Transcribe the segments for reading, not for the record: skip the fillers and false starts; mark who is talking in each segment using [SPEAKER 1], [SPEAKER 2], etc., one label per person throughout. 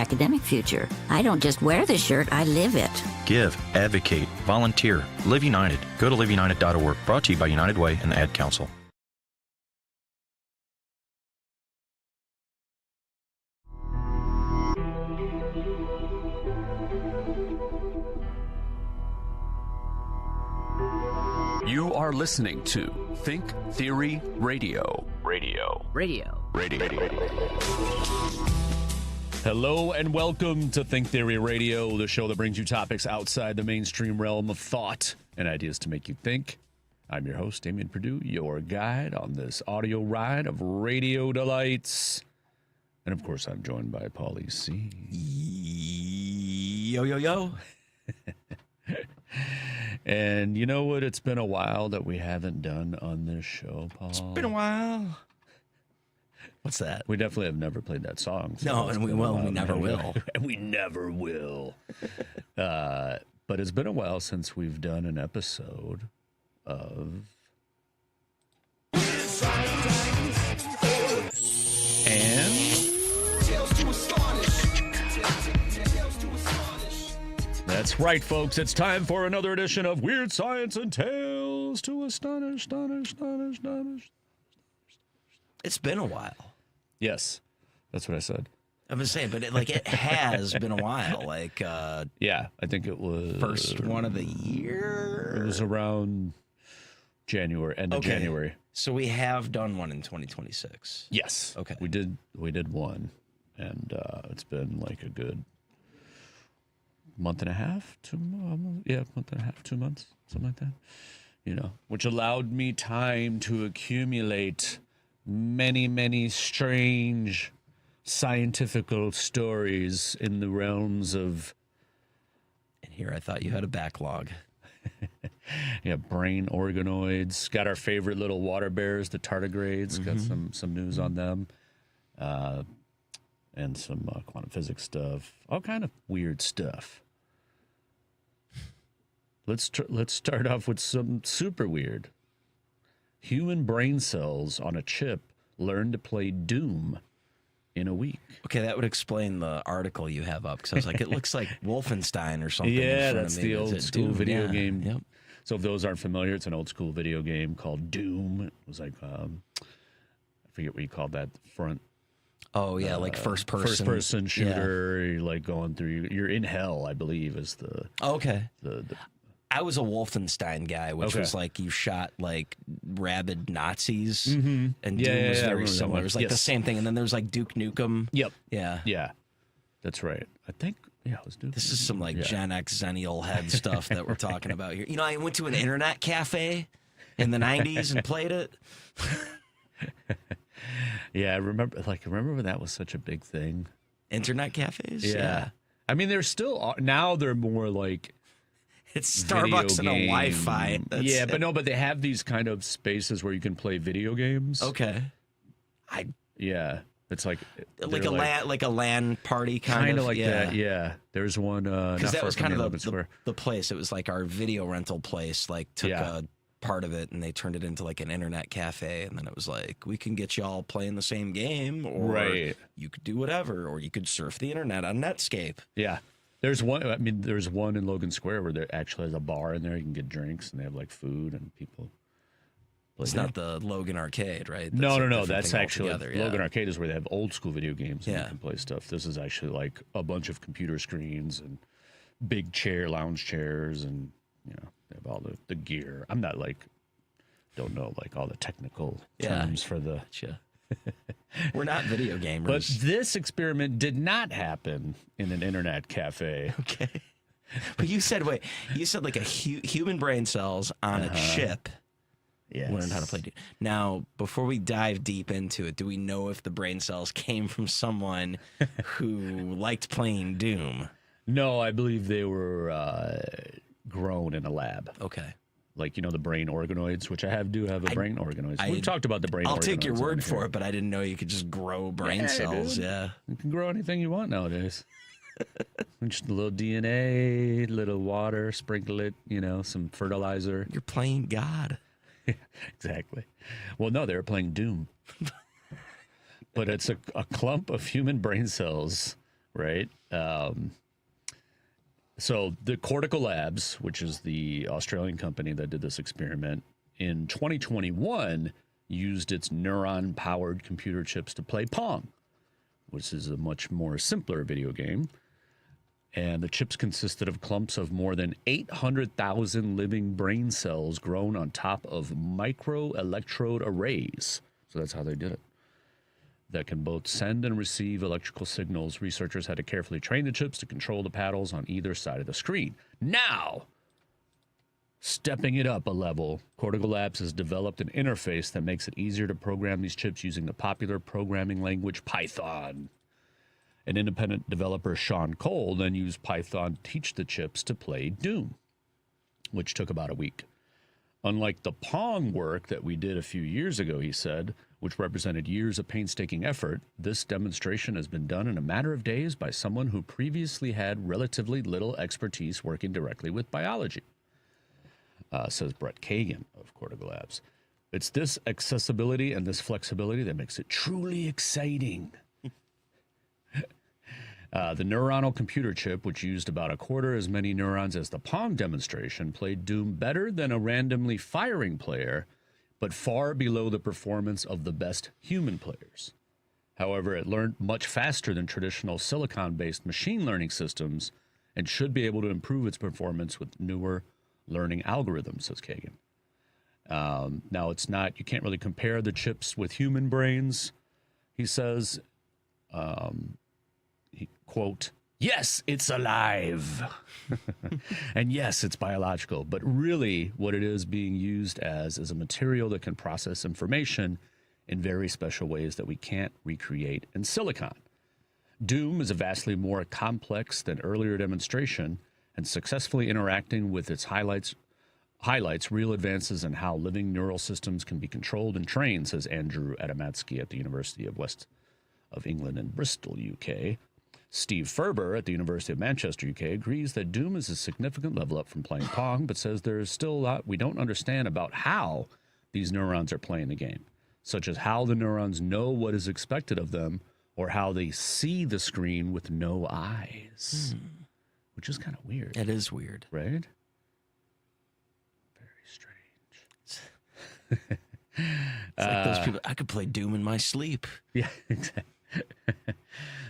[SPEAKER 1] academic future. I don't just wear the shirt, I live it.
[SPEAKER 2] Give, advocate, volunteer. Live United. Go to liveunited.org. Brought to you by United Way and the Ad Council.
[SPEAKER 3] You are listening to Think Theory Radio. Radio. Hello and welcome to Think Theory Radio, the show that brings you topics outside the mainstream realm of thought and ideas to make you think. I'm your host, Damian Perdue, your guide on this audio ride of radio delights. And of course, I'm joined by Paulie C.
[SPEAKER 4] Yo.
[SPEAKER 3] And you know what? It's been a while that we haven't done on this show, Paul.
[SPEAKER 4] It's been a while. What's that?
[SPEAKER 3] We definitely have never played that song. So
[SPEAKER 4] No, and we will. We never will.
[SPEAKER 3] And we never will. But it's been a while since we've done an episode of... And... That's right, folks. It's time for another edition of Weird Science and Tales to Astonish.
[SPEAKER 4] It's been a while.
[SPEAKER 3] Yes, that's what I said.
[SPEAKER 4] I'm just saying, but it has been a while.
[SPEAKER 3] Yeah, I think it was...
[SPEAKER 4] First one of the year?
[SPEAKER 3] It was around January, end of January.
[SPEAKER 4] So we have done one in 2026.
[SPEAKER 3] Yes.
[SPEAKER 4] Okay.
[SPEAKER 3] We did one, and it's been like a good month and a half, 2 months, something like that. You know, which allowed me time to accumulate many strange scientific stories in the realms of...
[SPEAKER 4] And here I thought you had a backlog.
[SPEAKER 3] Yeah, brain organoids. Got our favorite little water bears, the tardigrades. Got some news on them. And some quantum physics stuff. All kind of weird stuff. Let's start off with some super weird. Human brain cells on a chip learn to play Doom in a week.
[SPEAKER 4] Okay, that would explain the article you have up, because I was like, it looks like Wolfenstein or something.
[SPEAKER 3] Yeah, that's the old school video game.
[SPEAKER 4] Yep.
[SPEAKER 3] So if those aren't familiar, it's an old school video game called Doom. It was like, I forget what you called that, front.
[SPEAKER 4] Oh, yeah, like first person.
[SPEAKER 3] First person shooter. Yeah. You're like going through, you're in hell, I believe, is the...
[SPEAKER 4] Okay.
[SPEAKER 3] The
[SPEAKER 4] I was a Wolfenstein guy, which was like you shot like rabid Nazis, and Doom was very similar. It was like the same thing, and then there's like Duke Nukem.
[SPEAKER 3] Yep.
[SPEAKER 4] Yeah,
[SPEAKER 3] that's right. I think it was Duke.
[SPEAKER 4] This is some like Gen X Xennial head stuff that we're talking about here. You know, I went to an internet cafe in the '90s and played it.
[SPEAKER 3] Yeah, I remember when that was such a big thing.
[SPEAKER 4] Internet cafes.
[SPEAKER 3] Yeah. I mean, they're still now. They're more like.
[SPEAKER 4] It's Starbucks and a Wi-Fi.
[SPEAKER 3] But they have these kind of spaces where you can play video games.
[SPEAKER 4] Okay.
[SPEAKER 3] It's like
[SPEAKER 4] a LAN party kind of
[SPEAKER 3] like that. Yeah. There's one
[SPEAKER 4] because that was kind of
[SPEAKER 3] the
[SPEAKER 4] place. It was like our video rental place. Like took a part of it and they turned it into like an internet cafe, and then it was like we can get you all playing the same game, or you could do whatever, or you could surf the internet on Netscape.
[SPEAKER 3] Yeah. There's one in Logan Square where there actually has a bar in there. You can get drinks, and they have like food, and people.
[SPEAKER 4] It's not the Logan Arcade, right?
[SPEAKER 3] No. That's actually Logan Arcade is where they have old school video games and you can play stuff. This is actually like a bunch of computer screens and big lounge chairs, and they have all the gear. I'm not don't know all the technical terms for the.
[SPEAKER 4] Gotcha. We're not video gamers.
[SPEAKER 3] But this experiment did not happen in an internet cafe.
[SPEAKER 4] Okay. But you said like a human brain cells on a chip.
[SPEAKER 3] Yes.
[SPEAKER 4] Learned how to play Doom. Now, before we dive deep into it, do we know if the brain cells came from someone who liked playing Doom?
[SPEAKER 3] No, I believe they were grown in a lab.
[SPEAKER 4] Okay.
[SPEAKER 3] Like, the brain organoids, which I do have a brain organoids. We've talked about the brain organoids.
[SPEAKER 4] I'll take your word for it, but I didn't know you could just grow brain cells.
[SPEAKER 3] Dude.
[SPEAKER 4] Yeah.
[SPEAKER 3] You can grow anything you want nowadays. Just a little DNA, little water, sprinkle it, some fertilizer.
[SPEAKER 4] You're playing God.
[SPEAKER 3] Exactly. Well, no, they were playing Doom. But it's a clump of human brain cells right? So the Cortical Labs, which is the Australian company that did this experiment, in 2021 used its neuron-powered computer chips to play Pong, which is a much more simpler video game. And the chips consisted of clumps of more than 800,000 living brain cells grown on top of microelectrode arrays. So that's how they did it. That can both send and receive electrical signals. Researchers had to carefully train the chips to control the paddles on either side of the screen. Now, stepping it up a level, Cortical Labs has developed an interface that makes it easier to program these chips using the popular programming language Python. An independent developer, Sean Cole, then used Python to teach the chips to play Doom, which took about a week. Unlike the Pong work that we did a few years ago, he said, which represented years of painstaking effort, this demonstration has been done in a matter of days by someone who previously had relatively little expertise working directly with biology, says Brett Kagan of Cortical Labs. It's this accessibility and this flexibility that makes it truly exciting. The neuronal computer chip, which used about a quarter as many neurons as the Pong demonstration, played Doom better than a randomly firing player, but far below the performance of the best human players. However, it learned much faster than traditional silicon-based machine learning systems and should be able to improve its performance with newer learning algorithms, says Kagan. Now, it's not, you can't really compare the chips with human brains, he says. Quote, yes, it's alive. And yes, it's biological. But really what it is being used as is a material that can process information in very special ways that we can't recreate in silicon. Doom is a vastly more complex than earlier demonstration, and successfully interacting with its highlights real advances in how living neural systems can be controlled and trained, says Andrew Adamatsky at the University of West of England in Bristol, UK. Steve Ferber at the University of Manchester, UK, agrees that Doom is a significant level up from playing Pong, but says there is still a lot we don't understand about how these neurons are playing the game, such as how the neurons know what is expected of them or how they see the screen with no eyes, which is kind of weird.
[SPEAKER 4] It is weird.
[SPEAKER 3] Right? Very strange.
[SPEAKER 4] It's like those people, I could play Doom in my sleep.
[SPEAKER 3] Yeah, exactly.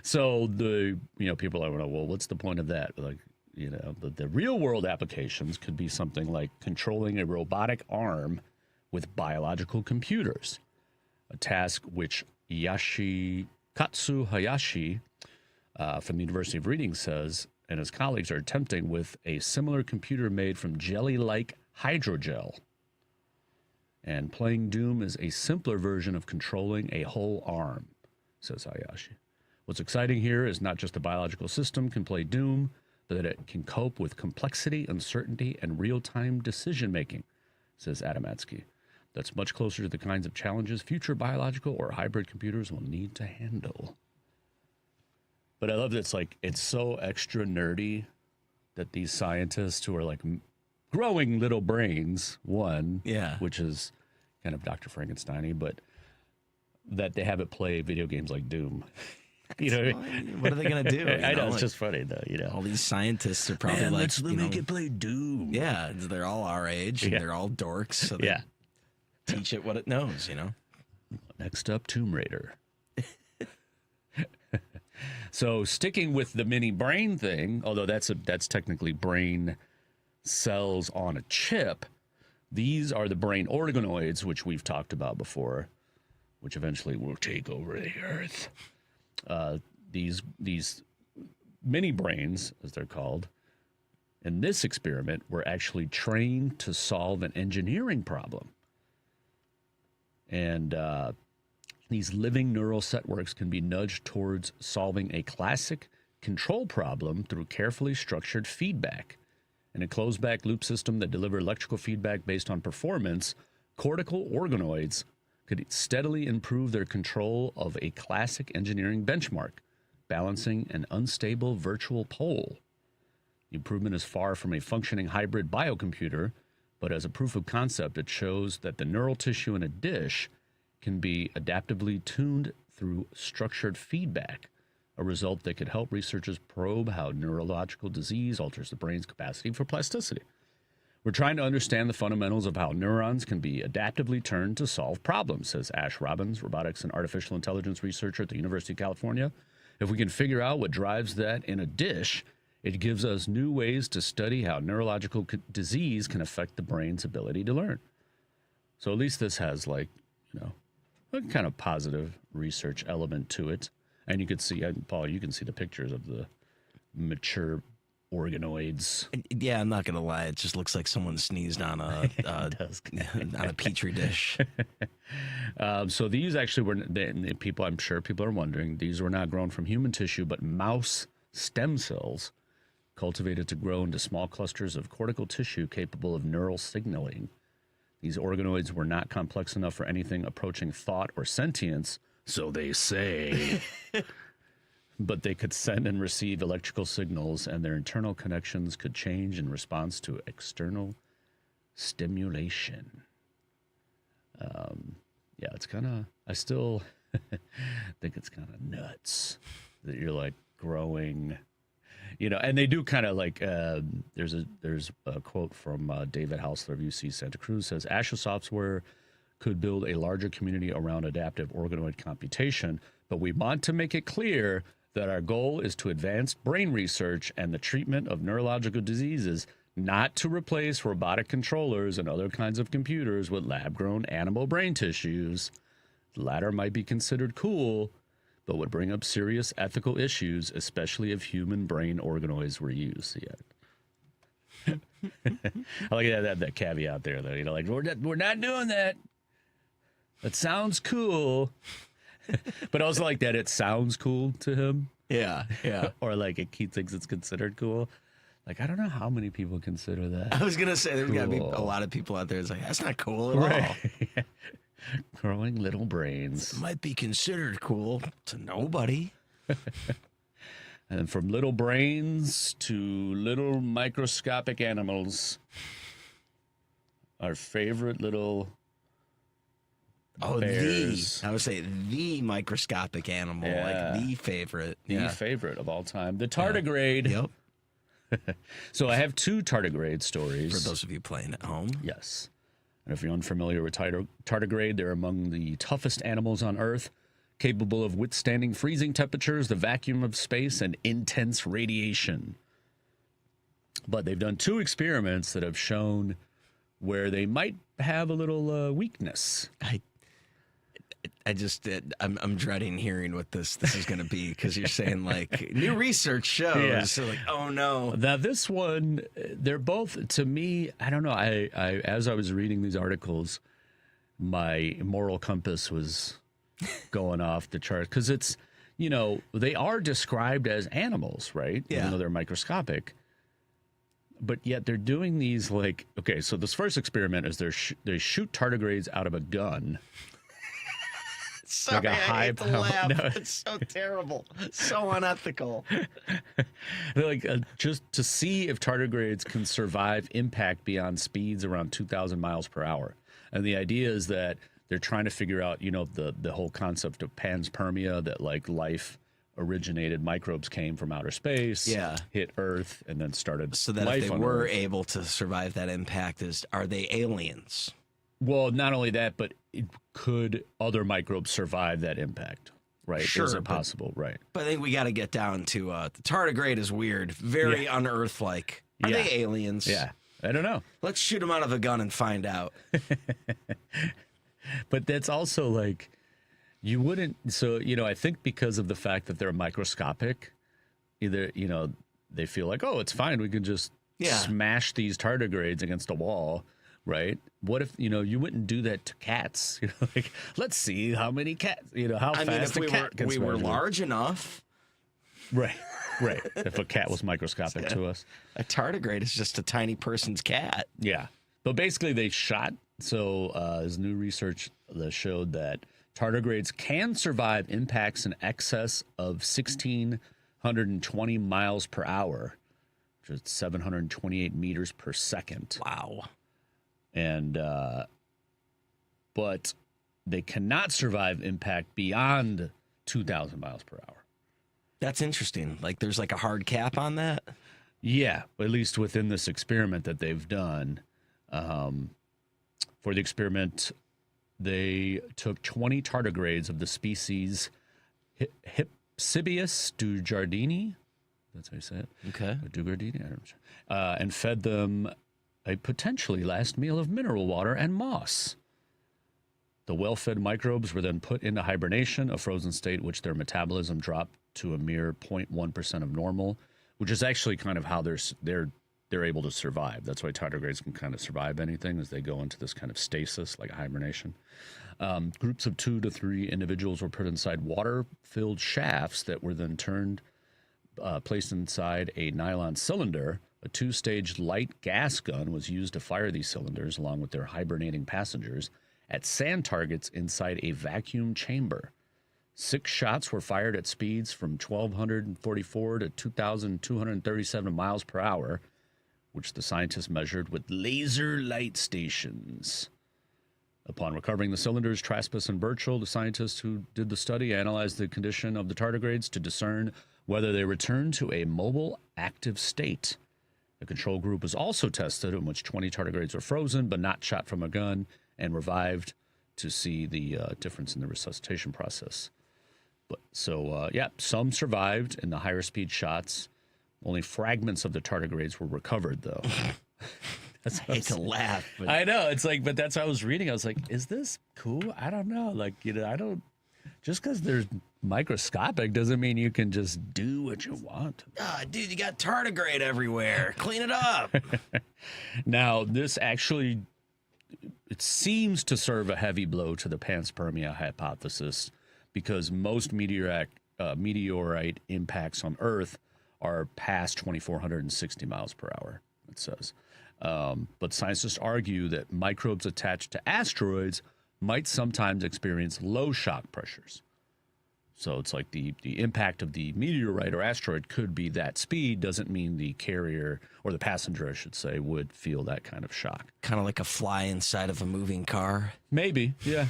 [SPEAKER 3] So people are like, well, what's the point of that? Like, the real world applications could be something like controlling a robotic arm with biological computers, a task which Katsu Hayashi from the University of Reading says, and his colleagues are attempting with a similar computer made from jelly-like hydrogel. And playing Doom is a simpler version of controlling a whole arm, says Hayashi. What's exciting here is not just the biological system can play Doom, but that it can cope with complexity, uncertainty, and real-time decision-making, says Adamatsky. That's much closer to the kinds of challenges future biological or hybrid computers will need to handle. But I love that it's so extra nerdy that these scientists who are like growing little brains, which is kind of Dr. Frankenstein-y, but that they have it play video games like Doom.
[SPEAKER 4] What are they going to do?
[SPEAKER 3] I know, it's just funny, though.
[SPEAKER 4] All these scientists are probably
[SPEAKER 3] let's make it play Doom.
[SPEAKER 4] Yeah, they're all our age. And they're all dorks. So they teach it what it knows,
[SPEAKER 3] Next up, Tomb Raider. So sticking with the mini brain thing, although that's technically brain cells on a chip, these are the brain organoids, which we've talked about before, which eventually will take over the earth. These mini brains, as they're called, in this experiment were actually trained to solve an engineering problem. And these living neural networks can be nudged towards solving a classic control problem through carefully structured feedback. In a closed-back loop system that deliver electrical feedback based on performance, cortical organoids could steadily improve their control of a classic engineering benchmark, balancing an unstable virtual pole. The improvement is far from a functioning hybrid biocomputer, but as a proof of concept, it shows that the neural tissue in a dish can be adaptively tuned through structured feedback, a result that could help researchers probe how neurological disease alters the brain's capacity for plasticity. We're trying to understand the fundamentals of how neurons can be adaptively turned to solve problems, says Ash Robbins, robotics and artificial intelligence researcher at the University of California. If we can figure out what drives that in a dish, it gives us new ways to study how neurological disease can affect the brain's ability to learn. So at least this has, like, you know, a kind of positive research element to it. And you could see, Paul, you can see the pictures of the mature organoids.
[SPEAKER 4] Yeah, I'm not gonna lie. It just looks like someone sneezed on a on a petri dish.
[SPEAKER 3] So these actually were people. I'm sure people are wondering. These were not grown from human tissue, but mouse stem cells cultivated to grow into small clusters of cortical tissue capable of neural signaling. These organoids were not complex enough for anything approaching thought or sentience, so they say. But they could send and receive electrical signals, and their internal connections could change in response to external stimulation. Yeah, it's kind of, I still think it's kind of nuts that you're like growing, you know, and they do kind of like, there's a quote from David Hausler of UC Santa Cruz says, Asha Software could build a larger community around adaptive organoid computation, but we want to make it clear that our goal is to advance brain research and the treatment of neurological diseases, not to replace robotic controllers and other kinds of computers with lab-grown animal brain tissues. The latter might be considered cool, but would bring up serious ethical issues, especially if human brain organoids were used. Yeah. I like that caveat there, though. You know, like, we're not doing that. That sounds cool. But also like that it sounds cool to him.
[SPEAKER 4] Yeah.
[SPEAKER 3] Or like he thinks it's considered cool. Like, I don't know how many people consider that.
[SPEAKER 4] I was gonna say there's gotta be a lot of people out there that's like, that's not cool at all.
[SPEAKER 3] Growing little brains.
[SPEAKER 4] It might be considered cool to nobody.
[SPEAKER 3] And from little brains to little microscopic animals, our favorite little bears.
[SPEAKER 4] I would say the microscopic animal, like the favorite.
[SPEAKER 3] The favorite of all time. The tardigrade.
[SPEAKER 4] Yep.
[SPEAKER 3] So I have two tardigrade stories.
[SPEAKER 4] For those of you playing at home.
[SPEAKER 3] Yes. And if you're unfamiliar with tardigrade, they're among the toughest animals on Earth, capable of withstanding freezing temperatures, the vacuum of space, and intense radiation. But they've done two experiments that have shown where they might have a little weakness.
[SPEAKER 4] I'm dreading hearing what this is going to be, because you're saying like new research shows. Yeah. So like, oh no.
[SPEAKER 3] Now this one, they're both, to me, I don't know. I as I was reading these articles, my moral compass was going off the chart, because it's, you know, they are described as animals, right?
[SPEAKER 4] Yeah.
[SPEAKER 3] Even though they're microscopic. But yet they're doing these like, okay, so this first experiment is they shoot tardigrades out of a gun.
[SPEAKER 4] Sorry,
[SPEAKER 3] like a high
[SPEAKER 4] hate to laugh. No. It's so terrible, so unethical.
[SPEAKER 3] They're like just to see if tardigrades can survive impact beyond speeds around 2,000 miles per hour. And the idea is that they're trying to figure out, you know, the whole concept of panspermia, that like life originated, microbes came from outer space, hit Earth, and then started.
[SPEAKER 4] So that
[SPEAKER 3] life
[SPEAKER 4] if they were able to survive that impact, are they aliens?
[SPEAKER 3] Well, not only that, but could other microbes survive that impact? Right?
[SPEAKER 4] Sure,
[SPEAKER 3] is it possible? Right.
[SPEAKER 4] But I think we got to get down to the tardigrade is weird, very unearth-like. Are they aliens?
[SPEAKER 3] Yeah, I don't know.
[SPEAKER 4] Let's shoot them out of a gun and find out.
[SPEAKER 3] But that's also like, you wouldn't. So, you know, I think because of the fact that they're microscopic, either, you know, they feel like, oh, it's fine. We can just smash these tardigrades against a wall. Right? What if, you know, you wouldn't do that to cats? You know, like, let's see how many cats, you know, how fast a cat can
[SPEAKER 4] we were large enough.
[SPEAKER 3] Right. Right. If a cat was microscopic to us.
[SPEAKER 4] A tardigrade is just a tiny person's cat.
[SPEAKER 3] Yeah. But basically they shot. So there's new research that showed that tardigrades can survive impacts in excess of 1,620 miles per hour, which is 728 meters per second.
[SPEAKER 4] Wow.
[SPEAKER 3] And, but they cannot survive impact beyond 2,000 miles per hour.
[SPEAKER 4] That's interesting. Like there's like a hard cap on that?
[SPEAKER 3] Yeah, at least within this experiment that they've done. For the experiment, they took 20 tardigrades of the species Hypsibius dugardini. That's how you say it.
[SPEAKER 4] Okay.
[SPEAKER 3] Dugardini, I don't know. And fed them a potentially last meal of mineral water and moss. The well-fed microbes were then put into hibernation, a frozen state which their metabolism dropped to a mere 0.1% of normal, which is actually kind of how they're able to survive. That's why tardigrades can kind of survive anything, as they go into this kind of stasis, like hibernation. Groups of 2 to 3 individuals were put inside water-filled shafts that were then placed inside a nylon cylinder. A 2-stage light gas gun was used to fire these cylinders, along with their hibernating passengers, at sand targets inside a vacuum chamber. 6 shots were fired at speeds from 1,244 to 2,237 miles per hour, which the scientists measured with laser light stations. Upon recovering the cylinders, Traspis and Burchell, the scientists who did the study, analyzed the condition of the tardigrades to discern whether they returned to a mobile, active state. The control group was also tested, in which 20 tardigrades were frozen but not shot from a gun and revived to see the difference in the resuscitation process. But some survived in the higher speed shots. Only fragments of the tardigrades were recovered, though.
[SPEAKER 4] I hate to laugh. But...
[SPEAKER 3] I know. It's like, but that's how I was reading. I was like, is this cool? I don't know. Like, I don't, just because there's microscopic doesn't mean you can just do what you want.
[SPEAKER 4] Dude, you got tardigrade everywhere. Clean it up.
[SPEAKER 3] Now, this actually, it seems to serve a heavy blow to the panspermia hypothesis, because most meteorite impacts on Earth are past 2,460 miles per hour, it says. But scientists argue that microbes attached to asteroids might sometimes experience low shock pressures. So it's like the impact of the meteorite or asteroid could be that speed, doesn't mean the carrier, or the passenger, I should say, would feel that kind of shock.
[SPEAKER 4] Kind of like a fly inside of a moving car.
[SPEAKER 3] Maybe, yeah.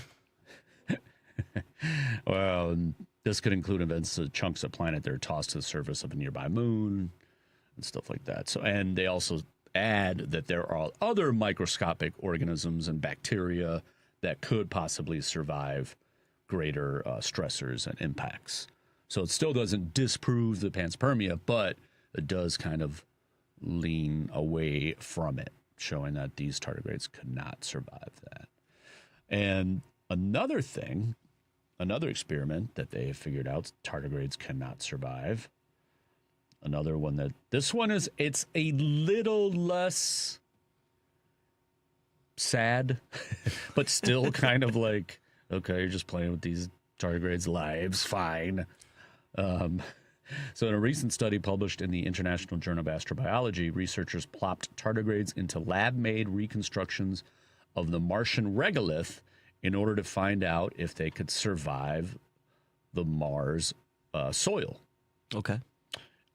[SPEAKER 3] Well, and this could include events of chunks of planet that are tossed to the surface of a nearby moon and stuff like that. So, and they also add that there are other microscopic organisms and bacteria that could possibly survive greater stressors and impacts. So it still doesn't disprove the panspermia, but it does kind of lean away from it, showing that these tardigrades could not survive that. And another experiment that they have figured out tardigrades cannot survive. Another one that, this one is, it's a little less sad, but still kind of like, okay, you're just playing with these tardigrades' lives, fine. So in a recent study published in the International Journal of Astrobiology, researchers plopped tardigrades into lab-made reconstructions of the Martian regolith in order to find out if they could survive the Mars soil.
[SPEAKER 4] Okay.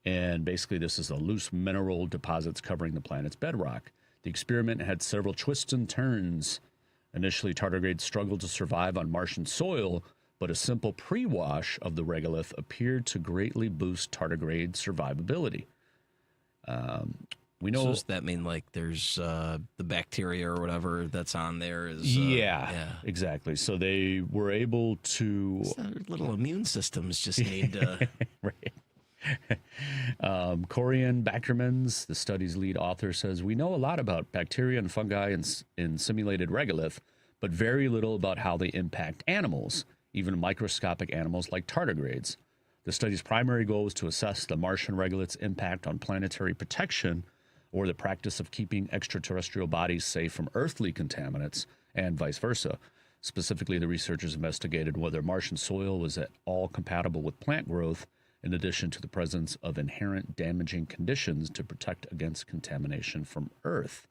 [SPEAKER 3] And basically this is the loose mineral deposits covering the planet's bedrock. The experiment had several twists and turns. Initially, tardigrades struggled to survive on Martian soil, but a simple pre-wash of the regolith appeared to greatly boost tardigrade survivability. We know.
[SPEAKER 4] So does that mean like there's the bacteria or whatever that's on there is?
[SPEAKER 3] Yeah, exactly. So they were able to.
[SPEAKER 4] Their little immune systems just need to.
[SPEAKER 3] Right. Corian Backermans, the study's lead author, says, we know a lot about bacteria and fungi in simulated regolith, but very little about how they impact animals, even microscopic animals like tardigrades. The study's primary goal was to assess the Martian regolith's impact on planetary protection, or the practice of keeping extraterrestrial bodies safe from earthly contaminants, and vice versa. Specifically, the researchers investigated whether Martian soil was at all compatible with plant growth, in addition to the presence of inherent damaging conditions to protect against contamination from Earth.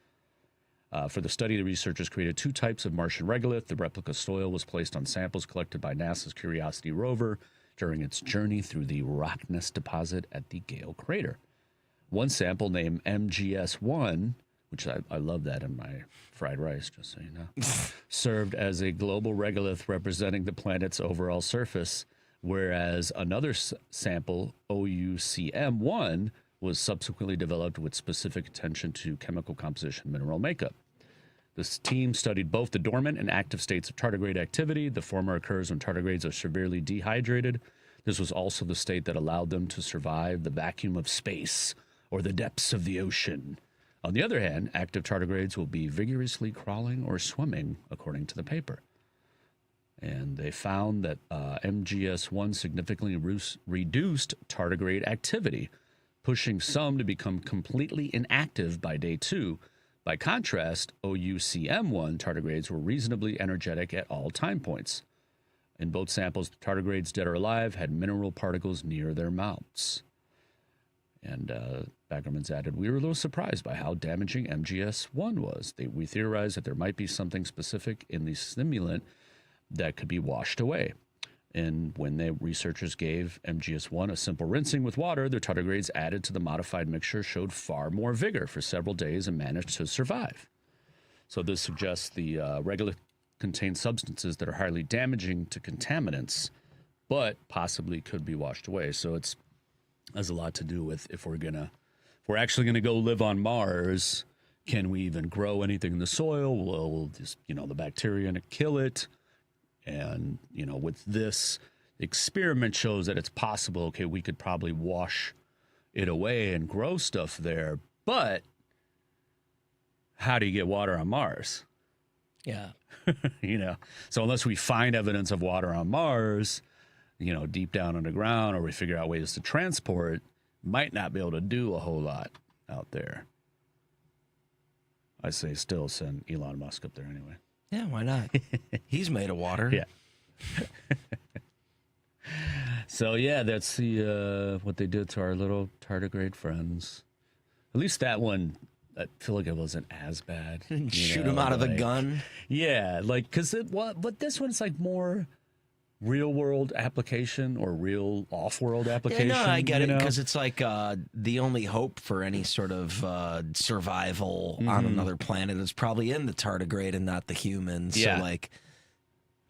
[SPEAKER 3] For the study, the researchers created 2 types of Martian regolith. The replica soil was placed on samples collected by NASA's Curiosity rover during its journey through the Rocknest deposit at the Gale crater. One sample, named MGS-1, which I love that in my fried rice, just so you know, served as a global regolith representing the planet's overall surface, whereas another sample, OUCM1, was subsequently developed with specific attention to chemical composition, mineral makeup. This team studied both the dormant and active states of tardigrade activity. The former occurs when tardigrades are severely dehydrated. This was also the state that allowed them to survive the vacuum of space or the depths of the ocean. On the other hand, active tardigrades will be vigorously crawling or swimming, according to the paper. And they found that MGS1 significantly reduced tardigrade activity, pushing some to become completely inactive by day 2. By contrast, OUCM1 tardigrades were reasonably energetic at all time points. In both samples, the tardigrades, dead or alive, had mineral particles near their mouths. And Baggerman's added, we were a little surprised by how damaging MGS1 was. We theorized that there might be something specific in the stimulant that could be washed away. And when the researchers gave MGS1 a simple rinsing with water, the tardigrades added to the modified mixture showed far more vigor for several days and managed to survive. So this suggests the regolith contains substances that are highly damaging to contaminants, but possibly could be washed away. So it has a lot to do with if we're actually gonna go live on Mars, can we even grow anything in the soil? Will just, the bacteria kill it? And, with this experiment shows that it's possible, okay, we could probably wash it away and grow stuff there. But how do you get water on Mars?
[SPEAKER 4] Yeah.
[SPEAKER 3] So unless we find evidence of water on Mars, deep down underground, or we figure out ways to transport, might not be able to do a whole lot out there. I say still send Elon Musk up there anyway.
[SPEAKER 4] Yeah, why not? He's made of water.
[SPEAKER 3] Yeah. So yeah, that's the what they did to our little tardigrade friends. At least that one, I feel like it wasn't as bad.
[SPEAKER 4] Shoot him out of a gun.
[SPEAKER 3] Yeah, because but this one's like more real world application or real off world application.
[SPEAKER 4] Yeah, no, I get it, because it's like the only hope for any sort of survival on another planet is probably in the tardigrade and not the human. So like,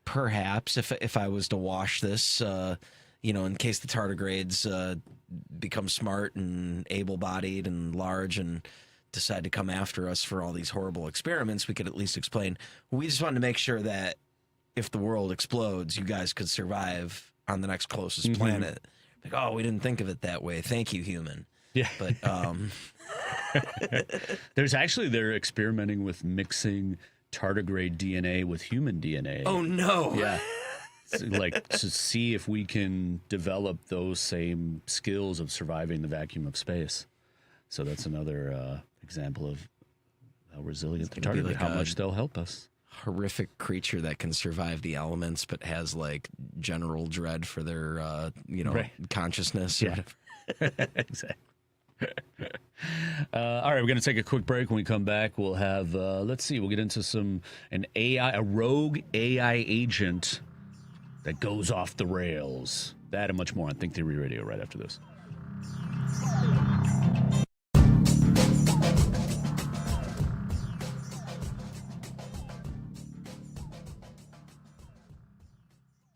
[SPEAKER 4] perhaps if I was to wash this, in case the tardigrades become smart and able-bodied and large and decide to come after us for all these horrible experiments, we could at least explain. We just wanted to make sure that if the world explodes, you guys could survive on the next closest planet. Like, oh, we didn't think of it that way. Thank you, human.
[SPEAKER 3] Yeah.
[SPEAKER 4] But
[SPEAKER 3] they're experimenting with mixing tardigrade DNA with human DNA.
[SPEAKER 4] Oh, no.
[SPEAKER 3] Yeah. Like to see if we can develop those same skills of surviving the vacuum of space. So that's another example of how resilient the tardigrade, how much they'll help us.
[SPEAKER 4] Horrific creature that can survive the elements but has like general dread for their consciousness.
[SPEAKER 3] Yeah. Exactly. All right, we're going to take a quick break. When we come back, we'll have we'll get into a rogue AI agent that goes off the rails. That and much more on Think Theory Radio right after this.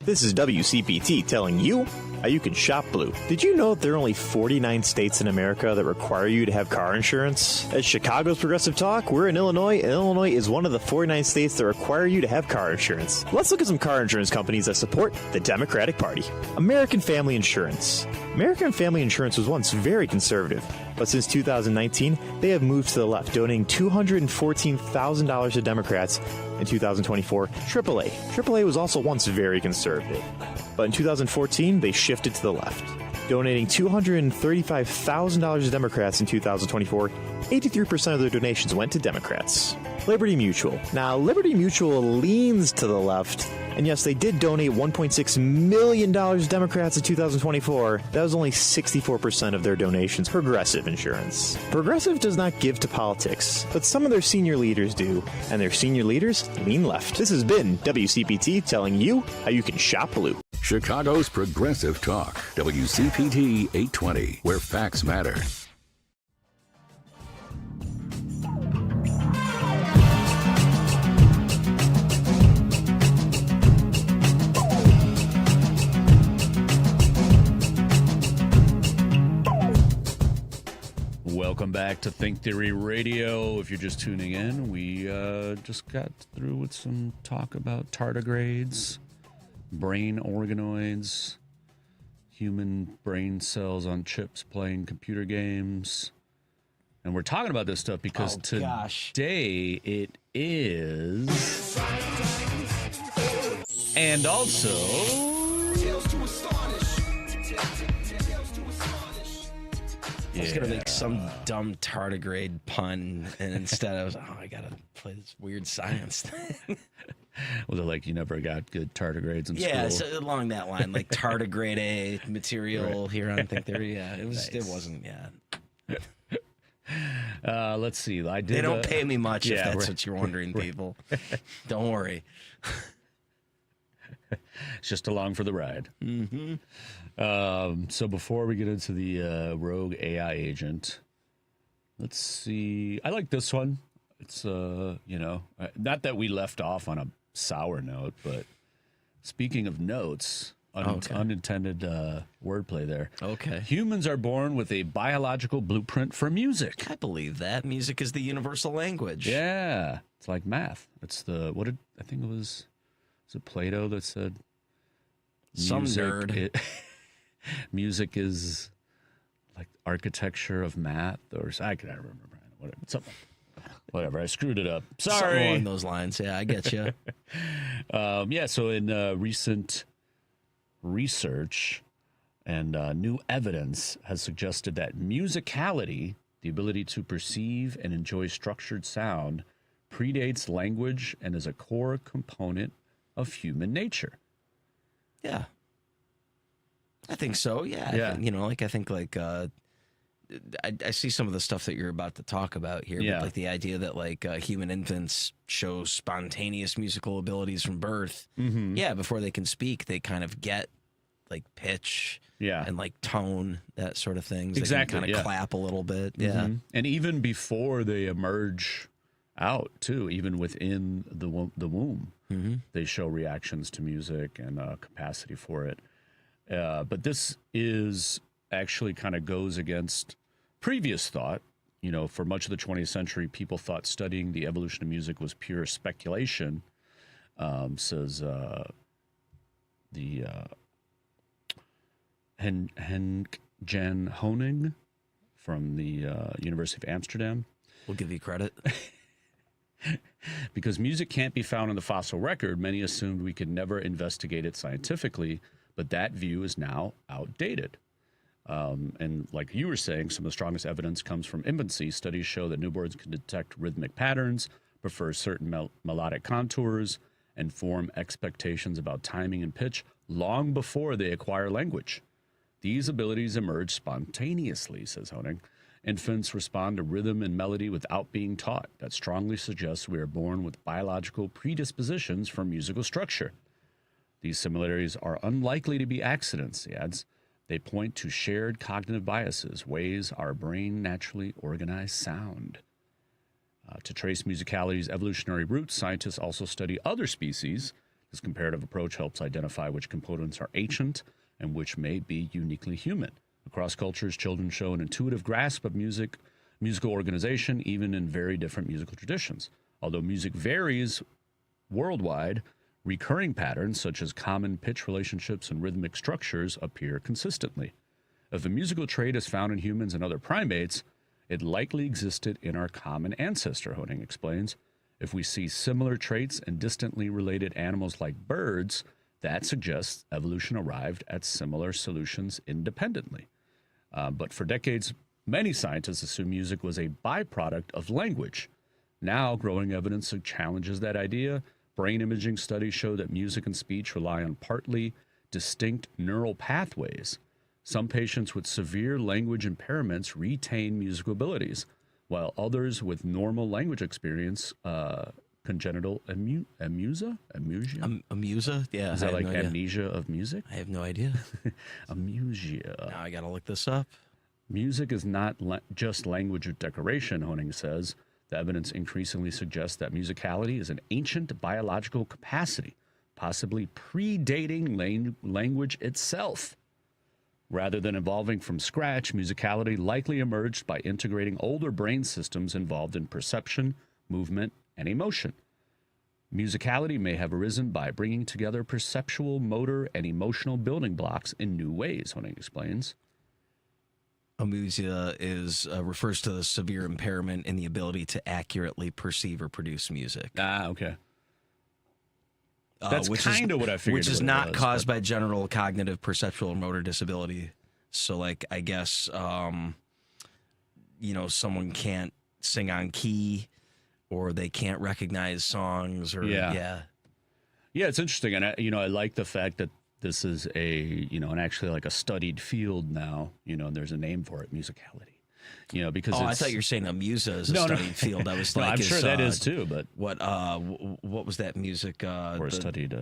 [SPEAKER 5] This is WCPT telling you how you can shop blue. Did you know that there are only 49 states in America that require you to have car insurance? At Chicago's Progressive Talk, we're in Illinois, and Illinois is one of the 49 states that require you to have car insurance. Let's look at some car insurance companies that support the Democratic Party. American Family Insurance. American Family Insurance was once very conservative, but since 2019, they have moved to the left, donating $214,000 to Democrats. In 2024, AAA. AAA was also once very conservative, but in 2014, they shifted to the left, donating $235,000 to Democrats in 2024. 83% of their donations went to Democrats. Liberty Mutual. Now, Liberty Mutual leans to the left, and yes, they did donate $1.6 million to Democrats in 2024. That was only 64% of their donations. Progressive Insurance. Progressive does not give to politics, but some of their senior leaders do, and their senior leaders lean left. This has been WCPT telling you how you can shop blue.
[SPEAKER 6] Chicago's Progressive Talk, WCPT 820, where facts matter.
[SPEAKER 3] Welcome back to Think Theory Radio. If you're just tuning in, we just got through with some talk about tardigrades, brain organoids, human brain cells on chips playing computer games. And we're talking about this stuff because today it is... And also...
[SPEAKER 4] I was gonna make some dumb tardigrade pun, and instead I was, I gotta play this weird science thing.
[SPEAKER 3] Well, they're like, you never got good tardigrades in school.
[SPEAKER 4] Yeah, so along that line, like tardigrade A material here on Think Theory. Yeah, it was.
[SPEAKER 3] Nice.
[SPEAKER 4] It wasn't.
[SPEAKER 3] Let's see.
[SPEAKER 4] They don't pay me much if that's what you're wondering, people. Don't worry.
[SPEAKER 3] It's just along for the ride.
[SPEAKER 4] Mm-hmm.
[SPEAKER 3] So before we get into the rogue AI agent, let's see. I like this one. It's, not that we left off on a sour note, but speaking of notes, unintended wordplay there.
[SPEAKER 4] Okay.
[SPEAKER 3] Humans are born with a biological blueprint for music.
[SPEAKER 4] I believe that. Music is the universal language.
[SPEAKER 3] Yeah. It's like math. It's I think it was it Plato that said
[SPEAKER 4] some nerd.
[SPEAKER 3] Music is like architecture of math, or I can't remember. Whatever. I screwed it up. Sorry.
[SPEAKER 4] Something along those lines. Yeah, I get you.
[SPEAKER 3] So in recent research and new evidence has suggested that musicality, the ability to perceive and enjoy structured sound, predates language and is a core component of human nature.
[SPEAKER 4] Yeah. I think so. Yeah.
[SPEAKER 3] Yeah.
[SPEAKER 4] I think I see some of the stuff that you're about to talk about here.
[SPEAKER 3] Yeah.
[SPEAKER 4] But like the idea that human infants show spontaneous musical abilities from birth.
[SPEAKER 3] Mm-hmm.
[SPEAKER 4] Yeah. Before they can speak, they kind of get like pitch.
[SPEAKER 3] Yeah.
[SPEAKER 4] And like tone, that sort of thing.
[SPEAKER 3] Exactly.
[SPEAKER 4] They can kind of clap a little bit. Yeah.
[SPEAKER 3] Mm-hmm. And even before they emerge out too, even within the womb,
[SPEAKER 4] mm-hmm.
[SPEAKER 3] they show reactions to music and capacity for it. But this is actually kind of goes against previous thought. For much of the 20th century, people thought studying the evolution of music was pure speculation, says the Henk Jan Honing from the University of Amsterdam.
[SPEAKER 4] We'll give you credit.
[SPEAKER 3] Because music can't be found in the fossil record, many assumed we could never investigate it scientifically, but that view is now outdated. And like you were saying, some of the strongest evidence comes from infancy. Studies show that newborns can detect rhythmic patterns, prefer certain melodic contours, and form expectations about timing and pitch long before they acquire language. These abilities emerge spontaneously, says Honing. Infants respond to rhythm and melody without being taught. That strongly suggests we are born with biological predispositions for musical structure. These similarities are unlikely to be accidents, he adds. They point to shared cognitive biases, ways our brain naturally organize sound. To trace musicality's evolutionary roots, scientists also study other species. This comparative approach helps identify which components are ancient and which may be uniquely human. Across cultures, children show an intuitive grasp of musical organization, even in very different musical traditions. Although music varies worldwide, recurring patterns such as common pitch relationships and rhythmic structures appear consistently. If a musical trait is found in humans and other primates, it likely existed in our common ancestor, Honing explains. If we see similar traits in distantly related animals like birds, that suggests evolution arrived at similar solutions independently. But for decades, many scientists assumed music was a byproduct of language. Now, growing evidence challenges that idea. Brain imaging studies show that music and speech rely on partly distinct neural pathways. Some patients with severe language impairments retain musical abilities, while others with normal language experience, congenital amusia?
[SPEAKER 4] Amusia? Yeah.
[SPEAKER 3] Is that like amnesia of music?
[SPEAKER 4] I have no idea.
[SPEAKER 3] Amusia.
[SPEAKER 4] Now I got to look this up.
[SPEAKER 3] Music is not just language or decoration, Honing says. The evidence increasingly suggests that musicality is an ancient biological capacity, possibly predating language itself. Rather than evolving from scratch, musicality likely emerged by integrating older brain systems involved in perception, movement, and emotion. Musicality may have arisen by bringing together perceptual, motor, and emotional building blocks in new ways, Honig explains.
[SPEAKER 4] Amusia refers to the severe impairment in the ability to accurately perceive or produce music.
[SPEAKER 3] Ah, okay. That's kind of what I figured.
[SPEAKER 4] Which is not caused by general cognitive, perceptual, or motor disability. So, like, I guess, someone can't sing on key, or they can't recognize songs, or yeah,
[SPEAKER 3] it's interesting, and I like the fact that this is actually like a studied field now. And there's a name for it, musicality. Because
[SPEAKER 4] I thought you were saying Amusa is a studied field. I was like,
[SPEAKER 3] I'm sure that is too. But
[SPEAKER 4] what was that music?
[SPEAKER 3] Studied.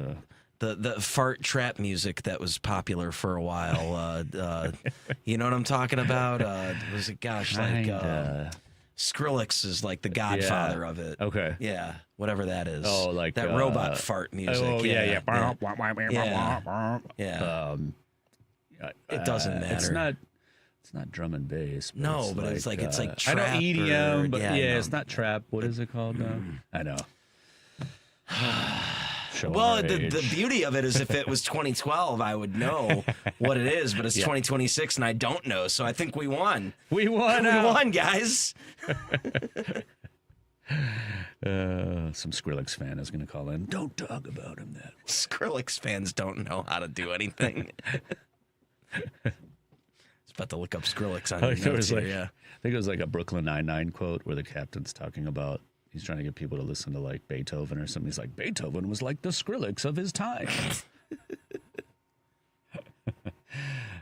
[SPEAKER 4] The fart trap music that was popular for a while. You know what I'm talking about? Was it Skrillex is like the godfather of it.
[SPEAKER 3] Okay.
[SPEAKER 4] Yeah, whatever that is.
[SPEAKER 3] Oh, like
[SPEAKER 4] that robot fart music.
[SPEAKER 3] Oh, yeah.
[SPEAKER 4] It doesn't matter.
[SPEAKER 3] It's not drum and bass. But
[SPEAKER 4] no, but it's like trap.
[SPEAKER 3] I know EDM, but
[SPEAKER 4] no.
[SPEAKER 3] it's not trap. What is it called now? I know.
[SPEAKER 4] Well, the beauty of it is if it was 2012, I would know what it is, but it's 2026 and I don't know. So I think we won.
[SPEAKER 3] We won.
[SPEAKER 4] We won, guys.
[SPEAKER 3] Some Skrillex fan is going to call in. Don't talk about him that way.
[SPEAKER 4] Skrillex fans don't know how to do anything. About to look up Skrillex on your notes here,
[SPEAKER 3] I think it was like a Brooklyn Nine-Nine quote where the captain's talking about he's trying to get people to listen to like Beethoven or something. He's like, Beethoven was like the Skrillex of his time.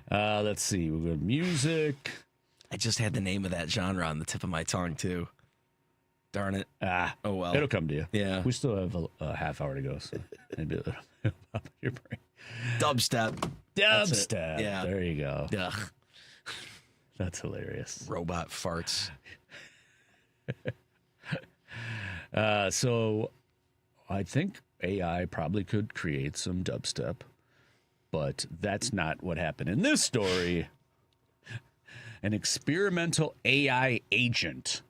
[SPEAKER 3] Let's see. We've got music.
[SPEAKER 4] I just had the name of that genre on the tip of my tongue too. Darn it. Oh well.
[SPEAKER 3] It'll come to you.
[SPEAKER 4] Yeah.
[SPEAKER 3] We still have a half hour to go, so maybe it'll pop in your brain.
[SPEAKER 4] Dubstep.
[SPEAKER 3] Yeah. There you go.
[SPEAKER 4] Ugh.
[SPEAKER 3] That's hilarious.
[SPEAKER 4] Robot farts.
[SPEAKER 3] So I think AI probably could create some dubstep, but that's not what happened in this story. An experimental AI agent.